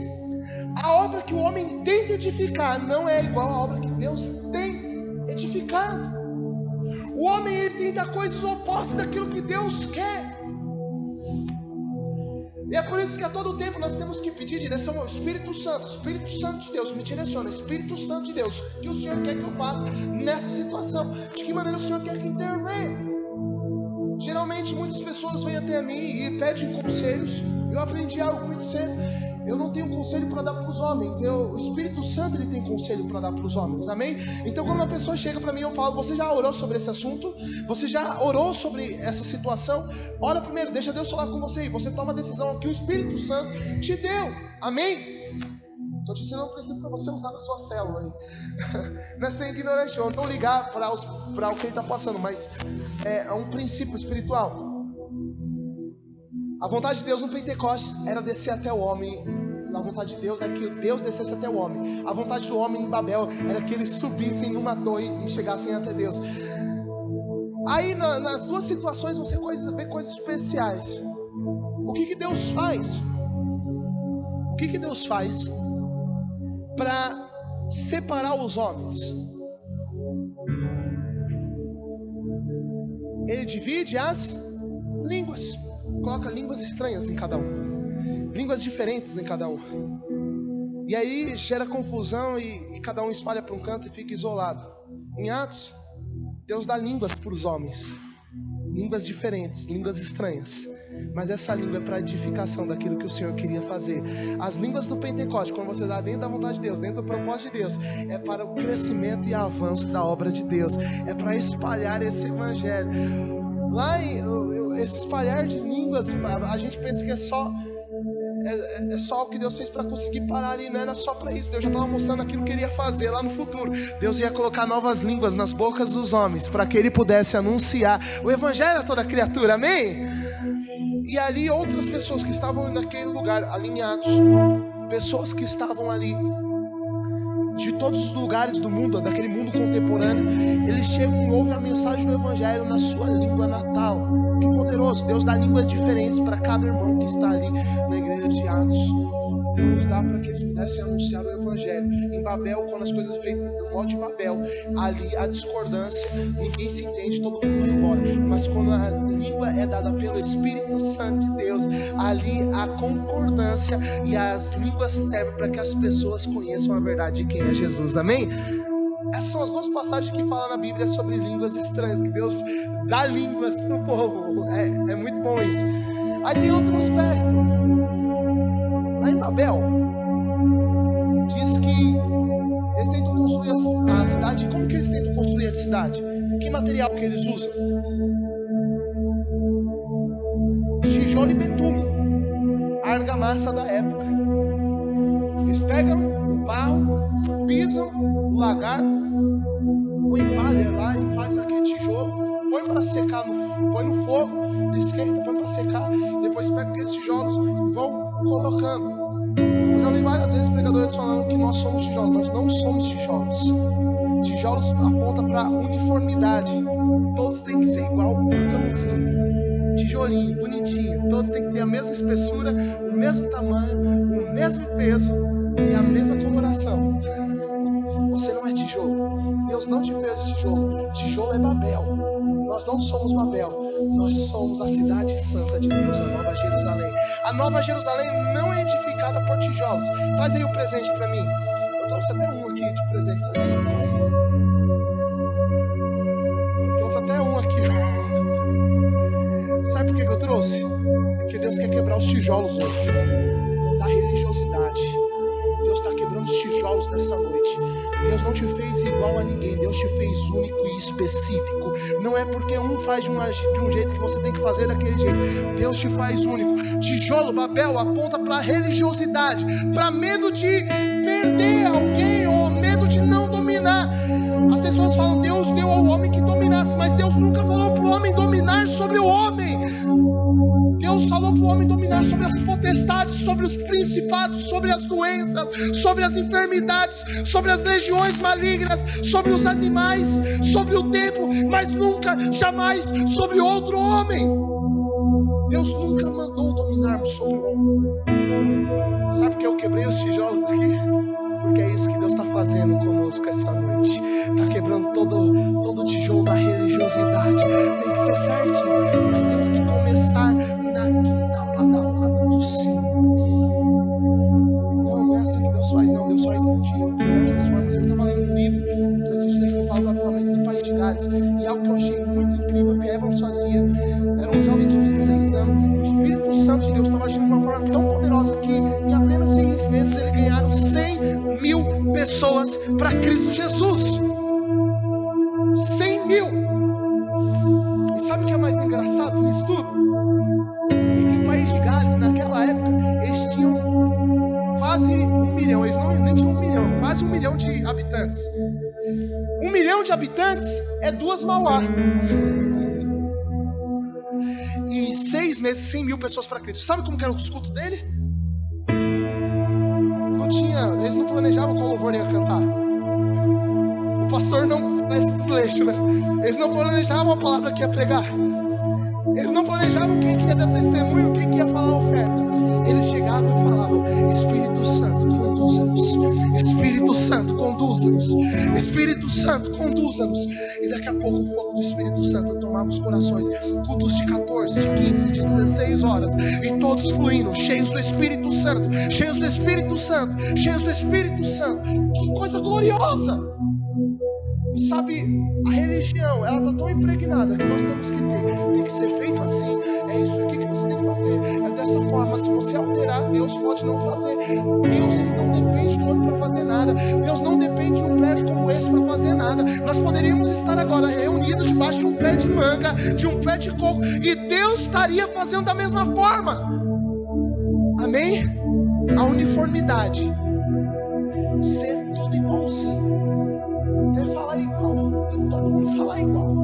A obra que o homem tenta edificar não é igual à obra que Deus tem edificado. O homem ele tenta coisas opostas daquilo que Deus quer. E é por isso que a todo tempo nós temos que pedir direção ao Espírito Santo de Deus, me direciona, Espírito Santo de Deus, o que o Senhor quer que eu faça nessa situação, de que maneira o Senhor quer que intervenha. Geralmente muitas pessoas vêm até mim e pedem conselhos. Eu aprendi algo muito cedo. Eu não tenho conselho para dar para os homens. O Espírito Santo ele tem conselho para dar para os homens. Amém? Então quando uma pessoa chega para mim, eu falo: você já orou sobre esse assunto? Você já orou sobre essa situação? Ora primeiro, deixa Deus falar com você e você toma a decisão que o Espírito Santo te deu. Amém? Estou te ensinando um princípio para você usar na sua célula aí. Não é ser ignorante, não ligar para o que ele está passando, mas é um princípio espiritual. A vontade de Deus no Pentecostes era descer até o homem. A vontade de Deus é que Deus descesse até o homem. A vontade do homem em Babel era que eles subissem numa torre e chegassem até Deus. Aí nas duas situações você vê coisas especiais. O que Deus faz? O que Deus faz para separar os homens? Ele divide as línguas. Coloca línguas estranhas em cada um, línguas diferentes em cada um. E aí gera confusão e cada um espalha para um canto e fica isolado. Em Atos, Deus dá línguas para os homens, línguas diferentes, línguas estranhas. Mas essa língua é para edificação daquilo que o Senhor queria fazer. As línguas do Pentecostes, quando você dá dentro da vontade de Deus, dentro do propósito de Deus, é para o crescimento e avanço da obra de Deus. É para espalhar esse evangelho. Lá esse espalhar de línguas, a gente pensa que é só o que Deus fez para conseguir parar ali. Não era só para isso. Deus já estava mostrando aquilo que Ele ia fazer lá no futuro. Deus ia colocar novas línguas nas bocas dos homens para que Ele pudesse anunciar o evangelho a toda criatura. Amém? E ali outras pessoas que estavam naquele lugar, ali em Atos, pessoas que estavam ali de todos os lugares do mundo, daquele mundo contemporâneo, eles chegam e ouvem a mensagem do evangelho na sua língua natal. Que poderoso! Deus dá línguas diferentes para cada irmão que está ali na igreja de Atos. Deus dá para que eles pudessem anunciar o evangelho. Em Babel, quando as coisas feitas do modo de Babel, ali a discordância, ninguém se entende, todo mundo vai embora. Mas quando a língua é dada pelo Espírito Santo de Deus, ali a concordância e as línguas servem para que as pessoas conheçam a verdade de quem é Jesus. Amém? Essas são as duas passagens que falam na Bíblia sobre línguas estranhas, que Deus dá línguas para o povo. É muito bom isso. Aí tem outro aspecto. Lá em Babel, diz que eles tentam construir a cidade. Como que eles tentam construir a cidade? Que material que eles usam? Tijolo e betume, a argamassa da época. Eles pegam o barro, pisam o lagar, põe palha lá e faz aquele tijolo, põe para secar, põe no fogo, esquenta, põe para secar, depois pega aqueles tijolos e vão colocando. Eu já ouvi várias vezes pregadores falando que nós somos tijolos. Nós não somos tijolos. Tijolos aponta para uniformidade. Todos têm que ser igual, botãozinho, tijolinho, bonitinho. Todos têm que ter a mesma espessura, o mesmo tamanho, o mesmo peso e a mesma coloração. Você não é tijolo. Deus não te fez tijolo. Tijolo é Babel. Nós não somos Babel. Nós somos a cidade santa de Deus, a Nova Jerusalém. A Nova Jerusalém não é edificada por tijolos. Traz aí o presente para mim. Eu trouxe até um aqui de presente. Eu trouxe até um aqui. Sabe por que eu trouxe? Porque Deus quer quebrar os tijolos hoje da religiosidade. Deus está quebrando os tijolos nessa noite. Deus não te fez igual a ninguém. Deus te fez único e específico. Não é porque um faz de um jeito que você tem que fazer daquele jeito. Deus te faz único. Tijolo, Babel, aponta para religiosidade, para medo de perder alguém ou medo de não dominar. As pessoas falam, Deus deu ao homem que dominasse, mas Deus nunca falou para o homem dominar sobre o homem. Deus falou para o homem dominar sobre as potestades, sobre os principados, sobre as doenças, sobre as enfermidades, sobre as legiões malignas, sobre os animais, sobre o tempo, mas nunca, jamais sobre outro homem. Deus nunca mandou dominarmos sobre o homem. Sabe por que eu quebrei os tijolos aqui? Porque é isso que Deus está fazendo conosco essa noite. Está quebrando todo o tijolo da religiosidade. Tem que ser certinho. Nós temos que começar na quinta badalada do sim. Não é assim que Deus faz, não. Deus faz de diversas formas. Eu estava lendo um livro esses dias que fala do avivamento do País de Gales. E algo que eu achei muito incrível que Evans fazia. Era um jovem de 26 anos. O Espírito Santo de Deus estava agindo de uma forma tão poderosa que em apenas 6 meses ele ganharam 100.000 pessoas para Cristo Jesus. 100.000. E sabe o que é mais engraçado nisso tudo? É que o País de Gales, naquela época, eles tinham quase 1 milhão. Eles nem tinham 1 milhão, quase 1 milhão de habitantes. 1 milhão de habitantes é 2 Mauá. E 6 meses, 100.000 pessoas para Cristo. Sabe como que era o culto dele? Eles não planejavam qual louvor ia cantar. O pastor não faz desleixo, né? Eles não planejavam a palavra que ia pregar. Eles não planejavam quem que ia dar testemunho, quem que ia falar a oferta. Eles chegavam e falavam: Espírito Santo, conduza-nos. Espírito Santo, conduza-nos. Espírito Santo, conduza-nos. E daqui a pouco o fogo do Espírito Santo tomava os corações. Cultos de 14, de 15, de 16 horas. E todos fluindo, cheios do Espírito Santo. Cheios do Espírito Santo. Cheios do Espírito Santo. Que coisa gloriosa! E sabe, a religião, ela está tão impregnada que nós temos que ter. Tem que ser feito assim. É isso aqui que você tem que fazer. É dessa forma. Se você alterar, Deus pode não fazer. Deus, ele não depende do homem para fazer nada. Deus não depende de um prédio como esse para fazer nada. Nós poderíamos estar agora reunidos debaixo de um pé de manga, de um pé de coco, e Deus estaria fazendo da mesma forma. Amém? A uniformidade. Ser tudo igualzinho. Até falar igual, todo mundo falar igual.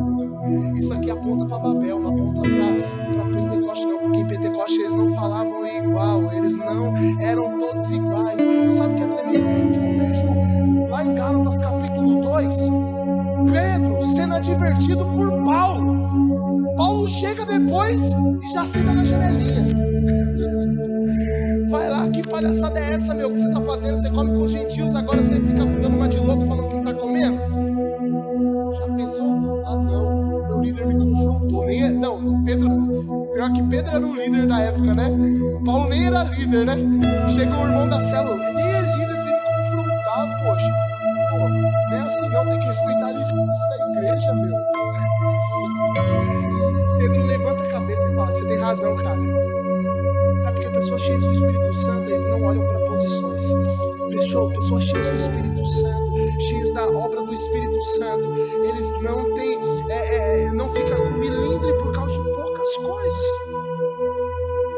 Isso aqui aponta para Babel, não aponta para Pentecoste, não, porque em Pentecoste eles não falavam igual, eles não eram todos iguais. Sabe o que é tremendo? Que eu vejo lá em Gálatas capítulo 2, Pedro sendo advertido por Paulo. Paulo chega depois e já senta na janelinha. Vai lá, que palhaçada é essa, meu, que você está fazendo? Você come com os gentios, agora você fica dando uma de louco falando que não está comendo? Já pensou? Ah não, meu líder me confrontou. Pedro, pior que Pedro era o líder da época, né? Paulo nem era líder, né? Chega o irmão da célula, ele nem é líder, vem me confrontar, poxa. Pô, não é assim não, tem que respeitar a liderança da igreja, meu. Pedro levanta a cabeça e fala: você tem razão, cara. Sabe porque pessoas cheias do Espírito Santo, eles não olham para posições. Pessoas cheias do Espírito Santo, cheias da obra do Espírito Santo, eles não têm, não ficam com milindre por causa de poucas coisas.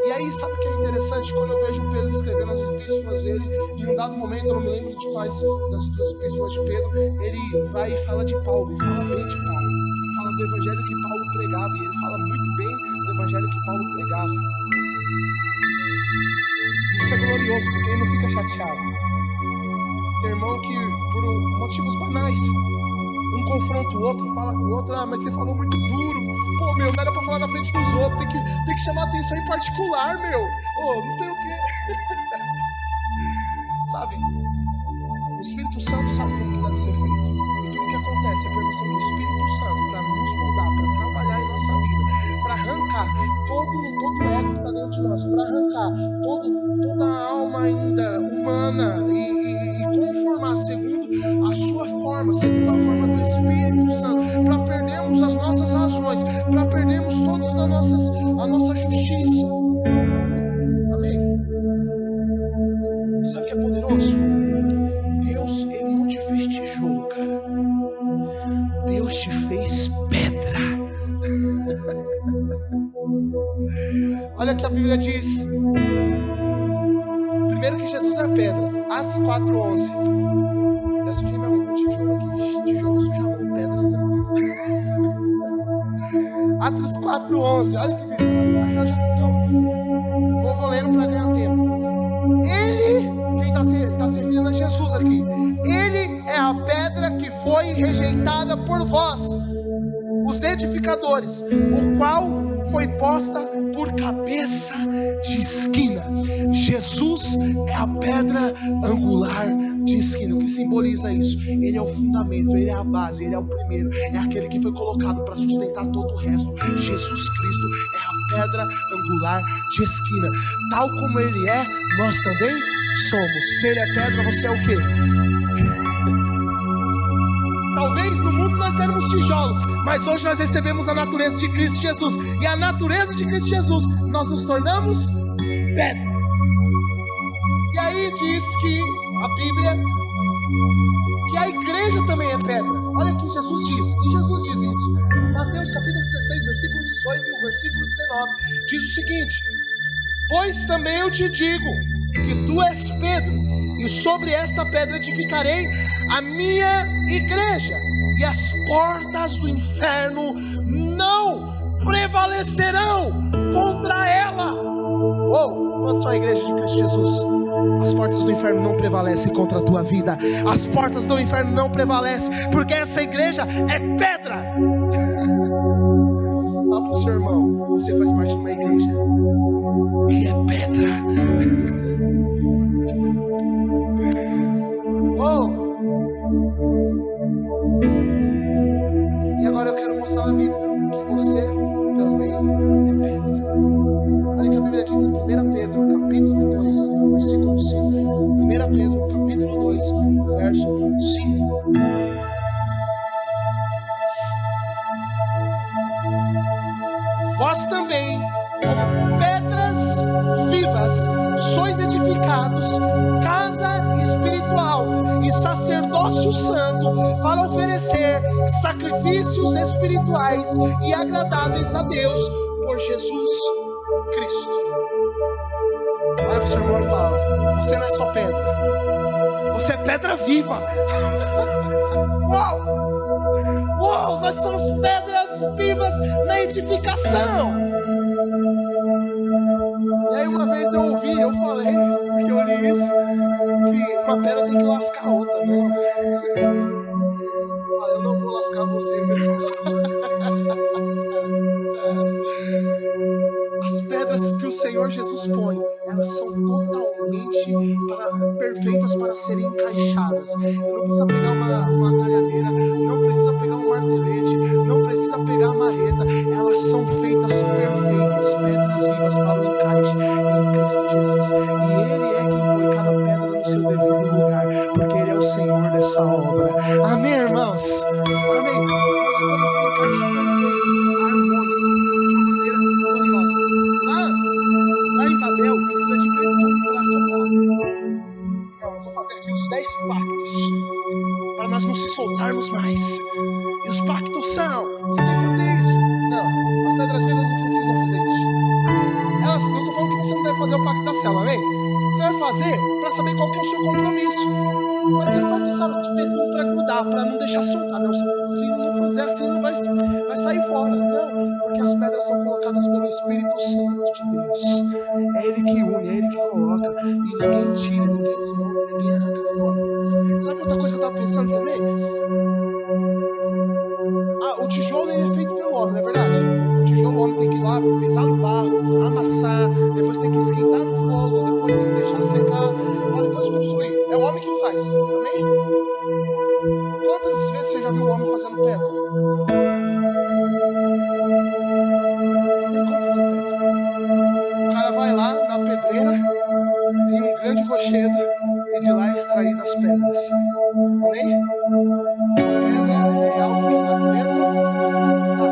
E aí, sabe o que é interessante? Quando eu vejo Pedro escrevendo as epístolas dele, em um dado momento, eu não me lembro de quais das duas epístolas de Pedro, ele vai e fala de Paulo, e fala bem de Paulo, fala do evangelho que Paulo pregava, e ele fala muito bem do evangelho que Paulo pregava. Isso é glorioso, porque ele não fica chateado. Tem irmão que, por motivos banais, Um confronta o outro, fala com o outro, ah, mas você falou muito duro. Pô, meu, não era pra falar na frente dos outros, tem que chamar atenção em particular, meu. Ô, não sei o quê. Sabe? O Espírito Santo sabe como que deve ser feito. E tudo que acontece é permissão do Espírito Santo para nos moldar, para trabalhar em nossa vida, para arrancar todo o ego que está dentro de nós, para arrancar toda a alma ainda humana e conformar segundo a sua forma, segundo a forma do Espírito Santo, para perdermos as nossas razões, para perdermos todas a nossa justiça. Amém? Sabe o que é poderoso? Deus, Ele não te fez tijolo, cara. Deus te fez pedra. Olha o que a Bíblia diz. Primeiro que Jesus é a pedra. Atos 4:11. Eu sujei meu amigo tijolo aqui. Tijolo suja a mão, pedra não. Atos 4:11. Olha o que diz. Não. Vou lendo para ganhar tempo. Ele, quem está servindo a Jesus aqui, Ele é a pedra que foi rejeitada por vós, os edificadores, o qual foi posta por cabeça de esquina. Jesus é a pedra angular de esquina. O que simboliza isso? Ele é o fundamento, Ele é a base, Ele é o primeiro, é aquele que foi colocado para sustentar todo o resto. Jesus Cristo é a pedra angular de esquina. Tal como Ele é, nós também somos. Se Ele é pedra, você é o quê? Talvez no mundo nós éramos tijolos, mas hoje nós recebemos a natureza de Cristo Jesus. E a natureza de Cristo Jesus, nós nos tornamos pedra. E aí diz que a Bíblia, que a igreja também é pedra. Olha o que Jesus diz. E Jesus diz isso. Mateus capítulo 16, versículo 18 e o versículo 19. Diz o seguinte: pois também eu te digo que tu és Pedro, e sobre esta pedra edificarei a minha igreja, e as portas do inferno não prevalecerão contra ela. Quantos são a igreja de Cristo Jesus? As portas do inferno não prevalecem contra a tua vida. As portas do inferno não prevalecem, porque essa igreja é pedra. Fala pro seu irmão, você faz parte de uma igreja que é pedra. E agora eu quero mostrar na Bíblia que você também é pedra. Olha o que a Bíblia diz em 1 Pedro capítulo 2, versículo 5. 1 Pedro capítulo 2, verso 5. Vós também, como pedras vivas, sois edificados casa espiritual e sacerdócio santo, para oferecer sacrifícios espirituais e agradáveis a Deus por Jesus Cristo. Olha para o seu irmão e fala: você não é só pedra, você é pedra viva. Uau, nós somos pedras vivas na edificação. E aí uma vez eu falei, porque eu li isso, que uma pedra tem que lascar a outra, não. Eu falei, eu não vou lascar você, meu. As pedras que o Senhor Jesus põe, elas são totalmente perfeitas para serem encaixadas. Eu não precisa pegar uma talhadeira, não precisa pegar um martelete, não precisa pegar marreta. Elas são feitas perfeitas, pedras vivas para o encaixe em Cristo Jesus. E Ele é quem põe cada pedra no seu devido lugar, porque Ele é o Senhor dessa obra. Amém, irmãos? Amém. Nós estamos no encaixe perfeito, harmônico, de uma maneira gloriosa. Lá em Babel, precisa de betum para acumular. Não, nós vamos fazer aqui os 10 pactos, para nós não se soltarmos mais. E os pactos são: você tem que fazer isso. Não, as pedras vivas não precisam fazer isso. Elas não estão falando que você não deve fazer o pacto da célula, amém? Você vai fazer para saber qual que é o seu compromisso. Mas você não vai precisar de betum para grudar, para não deixar soltar. Não, se não fizer assim, não vai sair fora. Não, porque as pedras são colocadas pelo Espírito Santo de Deus. É Ele que une, é Ele que coloca. E ninguém tira, ninguém desmonta, ninguém arranca fora. Sabe outra coisa que eu estava pensando também? Quantas vezes você já viu o homem fazendo pedra? Não tem como fazer pedra. O cara vai lá na pedreira, tem um grande rochedo e de lá é extraído as pedras. Amém? Pedra é algo que a natureza dá.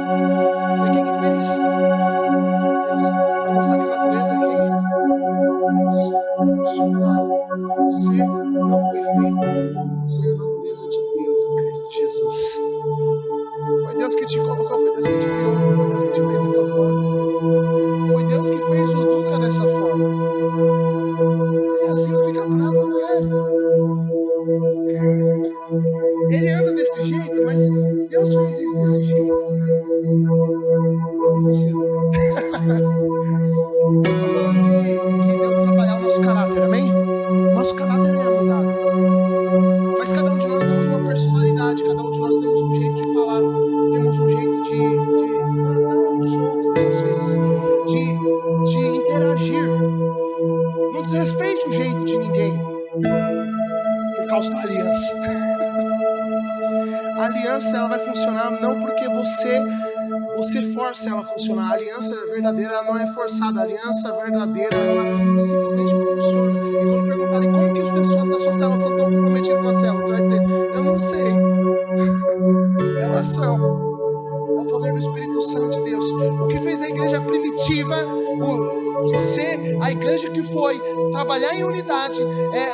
Foi quem que fez? Deus. Para mostrar que a natureza é quem? Deus. Deixa eu te falar. Você não foi feito por você, a natureza de Deus em Cristo Jesus. Foi Deus que te colocou, foi Deus que te criou, foi Deus que te fez dessa forma. Foi Deus que fez o Duca dessa forma. Ele assim não fica bravo com ele. Ele anda desse jeito, mas Deus fez ele desse jeito. Você não. Eu estou falando de Deus trabalhar o nosso caráter, amém? Nosso caráter não é mudado. Mas cada um de nós temos uma personalidade, cada um de nós temos um jeito de falar, temos um jeito de tratar uns outros, às vezes, de interagir. Não desrespeite o jeito de ninguém por causa da aliança. A aliança ela vai funcionar não porque você força ela a funcionar. A aliança verdadeira ela não é forçada. A aliança verdadeira ela simplesmente funciona. E quando perguntarem como que as pessoas da sua célula são tão comprometidas com a célula, você vai dizer, eu não sei. Elas são. É o poder do Espírito Santo de Deus. O que fez a igreja primitiva ser a igreja que foi, trabalhar em unidade,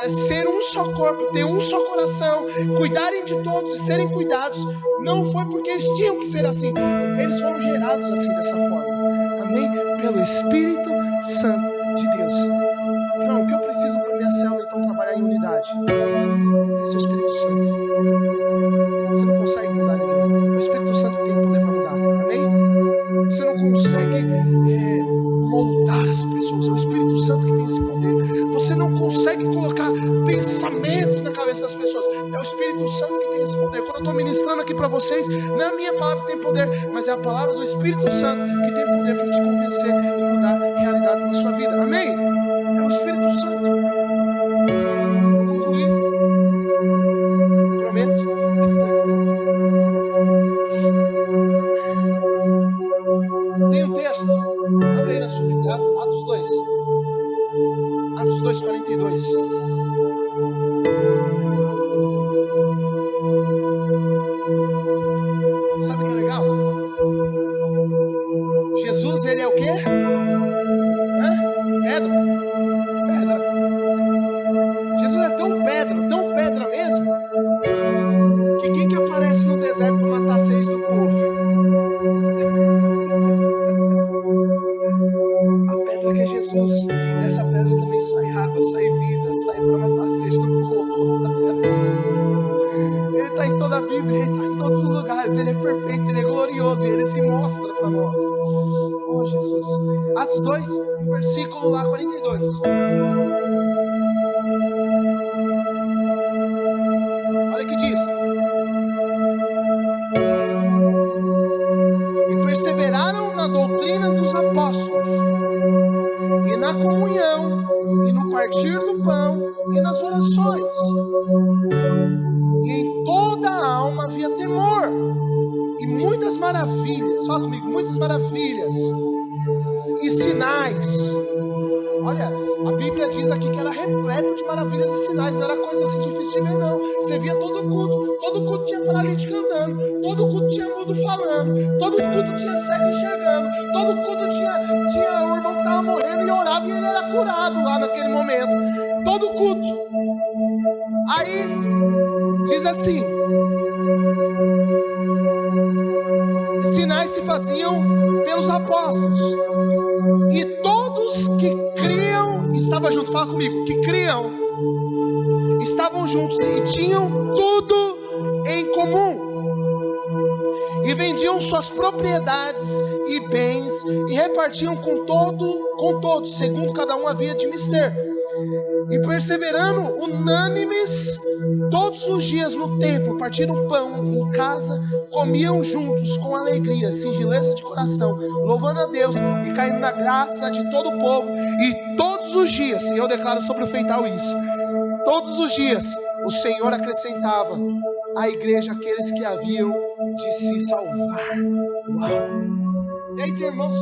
ser um só corpo, ter um só coração, cuidarem de todos e serem cuidados, não foi porque eles tinham que ser assim, eles foram gerados assim, dessa forma, amém? Pelo Espírito Santo de Deus. João, o que eu preciso para minha célula então trabalhar em unidade? Esse é o Espírito Santo. Você não consegue mudar ninguém, o Espírito Santo tem poder para mudar, amém? Você não consegue moldar as pessoas, é o Espírito Santo que tem esse poder. Você não consegue colocar pensamentos na cabeça das pessoas, é o Espírito Santo que tem esse poder. Quando eu estou ministrando aqui para vocês, não é a minha palavra que tem poder, mas é a palavra do Espírito Santo que tem poder para te convencer e mudar realidades na sua vida, amém? É o Espírito Santo. Vou concluir, prometo. Tem um texto, abre aí na sua Bíblia, Atos 2. Atos 2:42. Sabe o que é legal? Jesus, ele é o quê? Pedra. Pedra. Jesus é tão pedra mesmo, que quem que aparece no deserto para matar a sede do povo? Que é Jesus, dessa pedra também sai água, sai vida, sai para matar a sede do povo. Ele está em toda a Bíblia, ele está em todos os lugares, ele é perfeito, ele é glorioso e ele se mostra para nós. Oh Jesus, Atos 2, versículo lá 42. Olha o que diz: e perseveraram na doutrina dos apóstolos, e na comunhão, e no partir do pão, e nas orações. E em toda a alma havia temor, e muitas maravilhas, fala comigo, muitas maravilhas, e sinais. Olha, a Bíblia diz aqui que era repleto de maravilhas e sinais, não era coisa assim difícil de ver não. Você via todo culto tinha paralítico andando, todo culto tinha mudo falando, todo culto tinha cego enxergando, todo culto tinha o irmão que estava morrendo e orava e ele era curado lá naquele momento, todo culto. Aí, diz assim, sinais se faziam pelos apóstolos, e todos que criam, estavam juntos, fala comigo, que criam, estavam juntos e tinham tudo em comum, e vendiam suas propriedades e bens, e repartiam com todos, segundo cada um havia de mister, e perseverando unânimes todos os dias no templo, partindo pão em casa, comiam juntos com alegria, singeleza de coração, louvando a Deus e caindo na graça de todo o povo. E todos os dias, e eu declaro sobre o feital isso, todos os dias o Senhor acrescentava a igreja aqueles que haviam de se salvar. Uau! E aí tem irmãos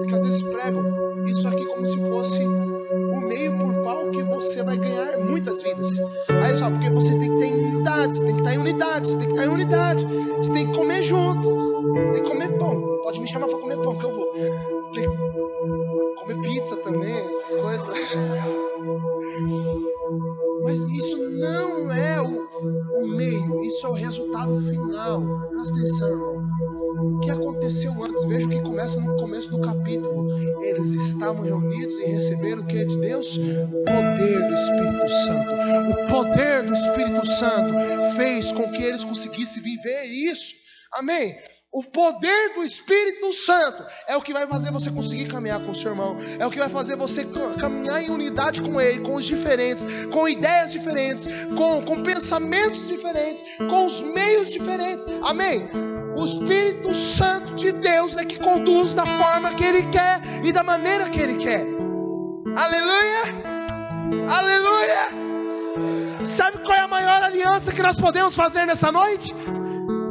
que às vezes pregam isso aqui como se fosse o meio por qual que você vai ganhar muitas vidas. Aí só, porque você tem que ter unidade, você tem que estar em unidade, você tem que estar em unidade, você tem que comer junto, tem que comer pão. Pode me chamar para comer pão que eu vou. Você tem que comer pizza também, essas coisas. Mas isso não é o meio, isso é o resultado final. Presta atenção, irmão. O que aconteceu antes? Veja o que começa no começo do capítulo. Eles estavam reunidos e receberam o que é de Deus? O poder do Espírito Santo. O poder do Espírito Santo fez com que eles conseguissem viver isso. Amém? O poder do Espírito Santo é o que vai fazer você conseguir caminhar com o seu irmão. É o que vai fazer você caminhar em unidade com ele, com os diferentes, com ideias diferentes, com pensamentos diferentes, com os meios diferentes. Amém? O Espírito Santo de Deus é que conduz da forma que Ele quer e da maneira que Ele quer. Aleluia! Aleluia! Sabe qual é a maior aliança que nós podemos fazer nessa noite?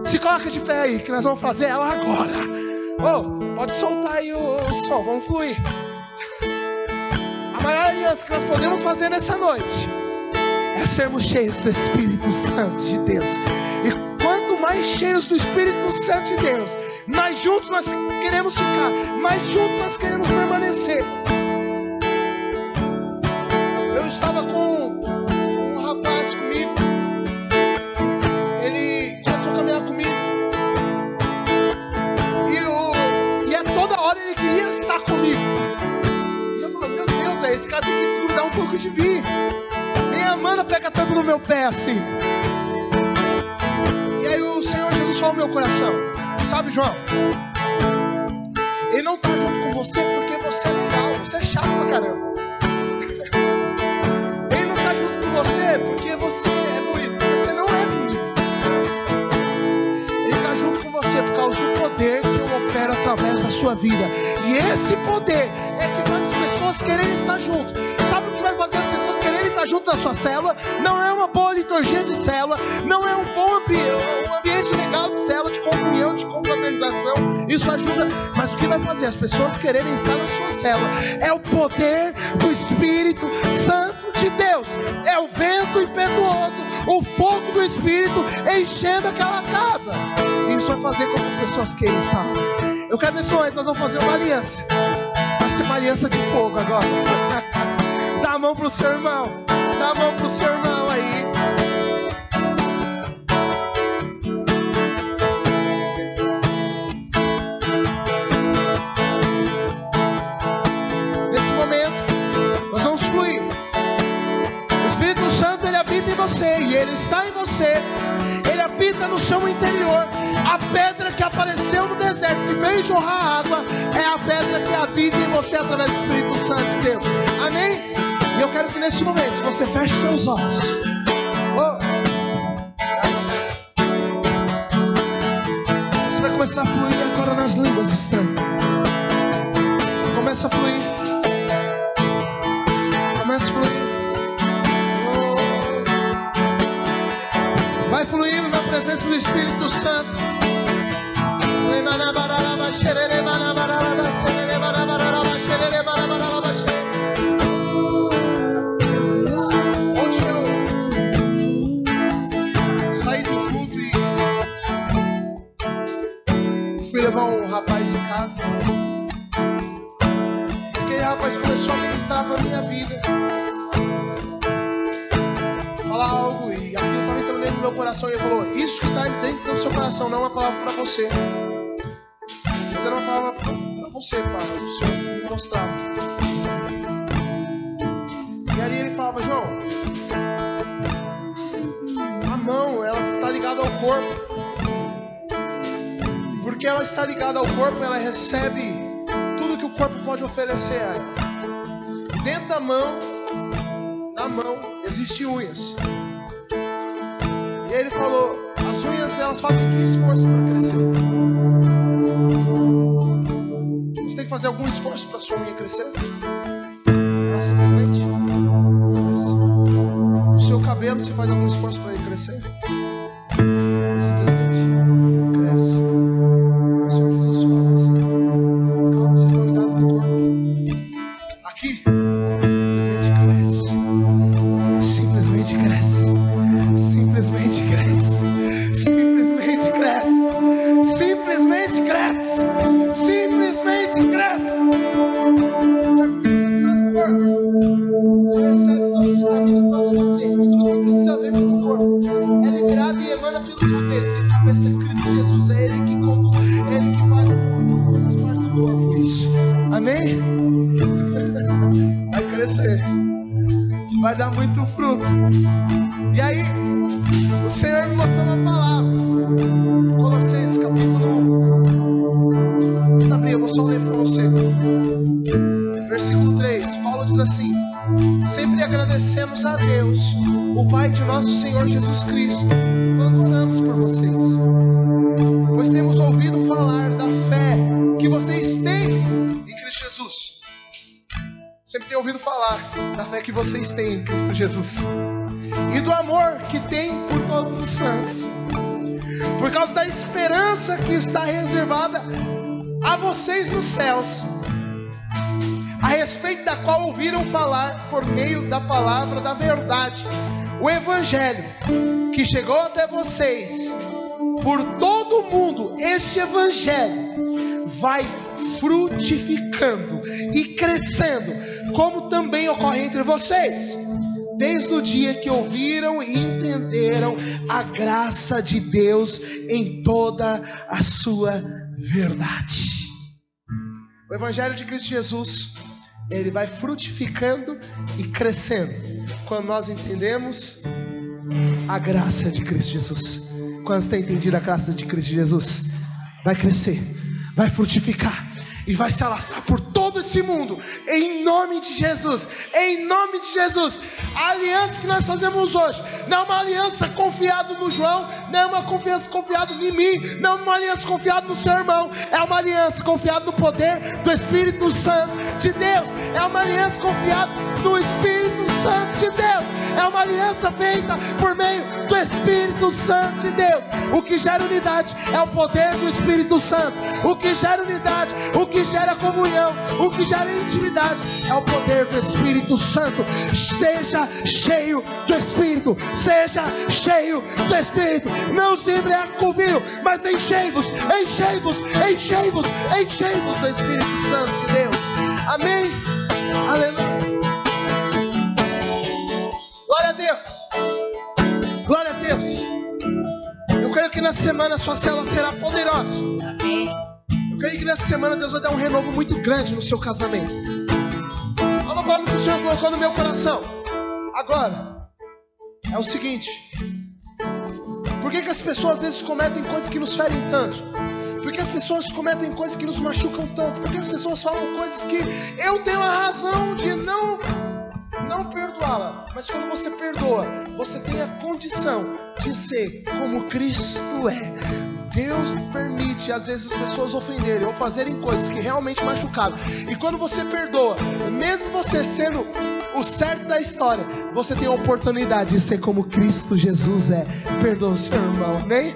Se coloca de pé aí, que nós vamos fazer ela agora. Pode soltar aí o som, vamos fluir. A maior aliança que nós podemos fazer nessa noite é sermos cheios do Espírito Santo de Deus. E quanto mais cheios do Espírito Santo de Deus, mais juntos nós queremos ficar, mais juntos nós queremos permanecer. Eu estava com um rapaz comigo, ele começou a caminhar comigo, e a toda hora ele queria estar comigo. E eu falei, meu Deus, esse cara tem que desgrudar um pouco de mim. Nem a mana pega tanto no meu pé assim. E aí o Senhor Jesus falou no meu coração, sabe, João? Ele não está junto com você porque você é legal, você é chato pra caramba. Ele não está junto com você porque você é bonito, você não é bonito. Ele está junto com você por causa do poder que eu opero através da sua vida. E esse poder é que faz as pessoas quererem estar junto. Sabe o que vai fazer as pessoas quererem estar junto da sua célula? Não é uma boa liturgia de célula, não é um bom ambiente legal de célula, de comunhão, de confraternização. Isso ajuda, mas o que vai fazer as pessoas quererem estar na sua célula é o poder do Espírito Santo de Deus. É o vento impetuoso, o fogo do Espírito enchendo aquela casa. Isso vai fazer com que as pessoas queiram estar. Eu quero nesse momento, nós vamos fazer uma aliança. Vai ser uma aliança de fogo agora. Dá a mão pro seu irmão. Dá a mão pro seu irmão aí. Nesse momento, nós vamos fluir. O Espírito Santo, ele habita em você. E ele está em você. Ele habita no seu interior. A pedra que apareceu no deserto, que veio jorrar água, é a pedra que habita em você através do Espírito Santo de Deus. Amém? E eu quero que neste momento você feche seus olhos. Você vai começar a fluir agora nas línguas estranhas. Começa a fluir. Começa a fluir. Vai fluindo na presença do Espírito Santo. Ontem eu saí do culto e fui levar um rapaz em casa. Aquele rapaz começou a ministrar para a minha vida, falar algo, e aquilo estava entrando dentro do meu coração. E ele falou, isso que está dentro do seu coração não é uma palavra para você, mas era uma palavra para você, Pai. O Senhor me mostrava. E ali ele falava, João, a mão, ela está ligada ao corpo. Porque ela está ligada ao corpo, ela recebe tudo que o corpo pode oferecer a ela. Dentro da mão, na mão, existem unhas. E aí ele falou, as unhas, elas fazem que esforço para crescer. Você tem que fazer algum esforço para sua unha crescer? Ela simplesmente cresce. O seu cabelo, você faz algum esforço para ele crescer? Simplesmente cresce. Simplesmente cresce. Simplesmente cresce. Você fica crescendo no corpo. Você recebe todos os vitaminas, todos os nutrientes, tudo que precisa ver pelo corpo. É liberado e emana pela cabeça. E a cabeça é Cristo Jesus. É Ele que conduz, é Ele que faz por todas as partes do corpo isso. Amém? Vai crescer. Vai dar muito fruto. E aí, o Senhor me mostrou uma palavra. Colossenses capítulo 1. Você abrir, eu vou só ler para você. Versículo 3. Paulo diz assim: sempre agradecemos a Deus, o Pai de nosso Senhor Jesus Cristo, quando oramos por vocês, pois temos ouvido falar da fé que vocês têm em Cristo Jesus. Sempre tenho ouvido falar da fé que vocês têm em Cristo Jesus e do amor que tem por todos os santos, por causa da esperança que está reservada a vocês nos céus, a respeito da qual ouviram falar por meio da palavra da verdade, o Evangelho que chegou até vocês por todo o mundo. Este Evangelho vai frutificando e crescendo, como também ocorre entre vocês, desde o dia que ouviram e entenderam a graça de Deus em toda a sua verdade. O Evangelho de Cristo Jesus, ele vai frutificando e crescendo quando nós entendemos a graça de Cristo Jesus. Quando você tem entendido a graça de Cristo Jesus, vai crescer, vai frutificar e vai se alastrar por todo esse mundo, em nome de Jesus. Em nome de Jesus. A aliança que nós fazemos hoje não é uma aliança confiada no João, não é uma confiança confiada em mim, não é uma aliança confiada no seu irmão, é uma aliança confiada no poder do Espírito Santo de Deus, é uma aliança confiada no Espírito Santo de Deus, é uma aliança feita por meio do Espírito Santo de Deus. O que gera unidade é o poder do Espírito Santo. O que gera unidade, o que gera comunhão, o que gera intimidade é o poder do Espírito Santo. Seja cheio do Espírito, seja cheio do Espírito. Não se embriague com vinho, mas enchei-vos, enchei-vos, enchei-vos, enchei-vos do Espírito Santo de Deus. Amém? Aleluia. Glória a Deus. Glória a Deus. Eu creio que nessa semana a sua célula será poderosa. Eu creio que nessa semana Deus vai dar um renovo muito grande no seu casamento. Olha uma palavra que o Senhor colocou no meu coração. Agora, é o seguinte: por que as pessoas às vezes cometem coisas que nos ferem tanto? Por que as pessoas cometem coisas que nos machucam tanto? Por que as pessoas falam coisas que eu tenho a razão de não perdoá-la? Mas quando você perdoa, você tem a condição de ser como Cristo é. Deus permite às vezes as pessoas ofenderem ou fazerem coisas que realmente machucaram. E quando você perdoa, mesmo você sendo o certo da história, você tem a oportunidade de ser como Cristo Jesus é. Perdoa o seu irmão, amém?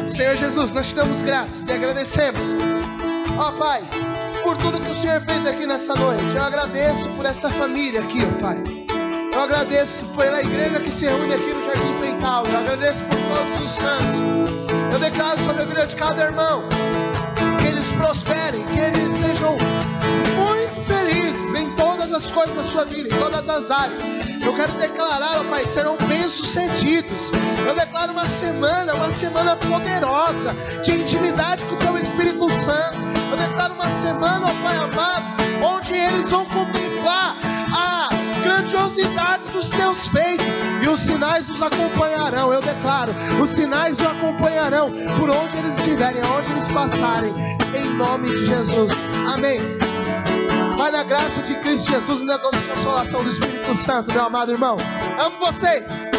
Senhor Jesus, nós te damos graças e agradecemos, ó Pai, por tudo que o Senhor fez aqui nessa noite. Eu agradeço por esta família aqui, ó Pai. Eu agradeço pela igreja que se reúne aqui no Jardim Feital. Eu agradeço por todos os santos. Eu declaro sobre a vida de cada irmão que eles prosperem, que eles sejam muito felizes em todas as coisas da sua vida, em todas as áreas. Eu quero declarar, ó Pai, serão bem-sucedidos. Eu declaro uma semana poderosa de intimidade com o Teu Espírito Santo. Eu declaro uma semana, ó Pai amado, onde eles vão contemplar a grandiosidade dos Teus feitos e os sinais os acompanharão. Eu declaro, os sinais os acompanharão por onde eles estiverem, aonde eles passarem, em nome de Jesus, amém. Vai na graça de Cristo Jesus e na doce consolação do Espírito Santo, meu amado irmão. Amo vocês.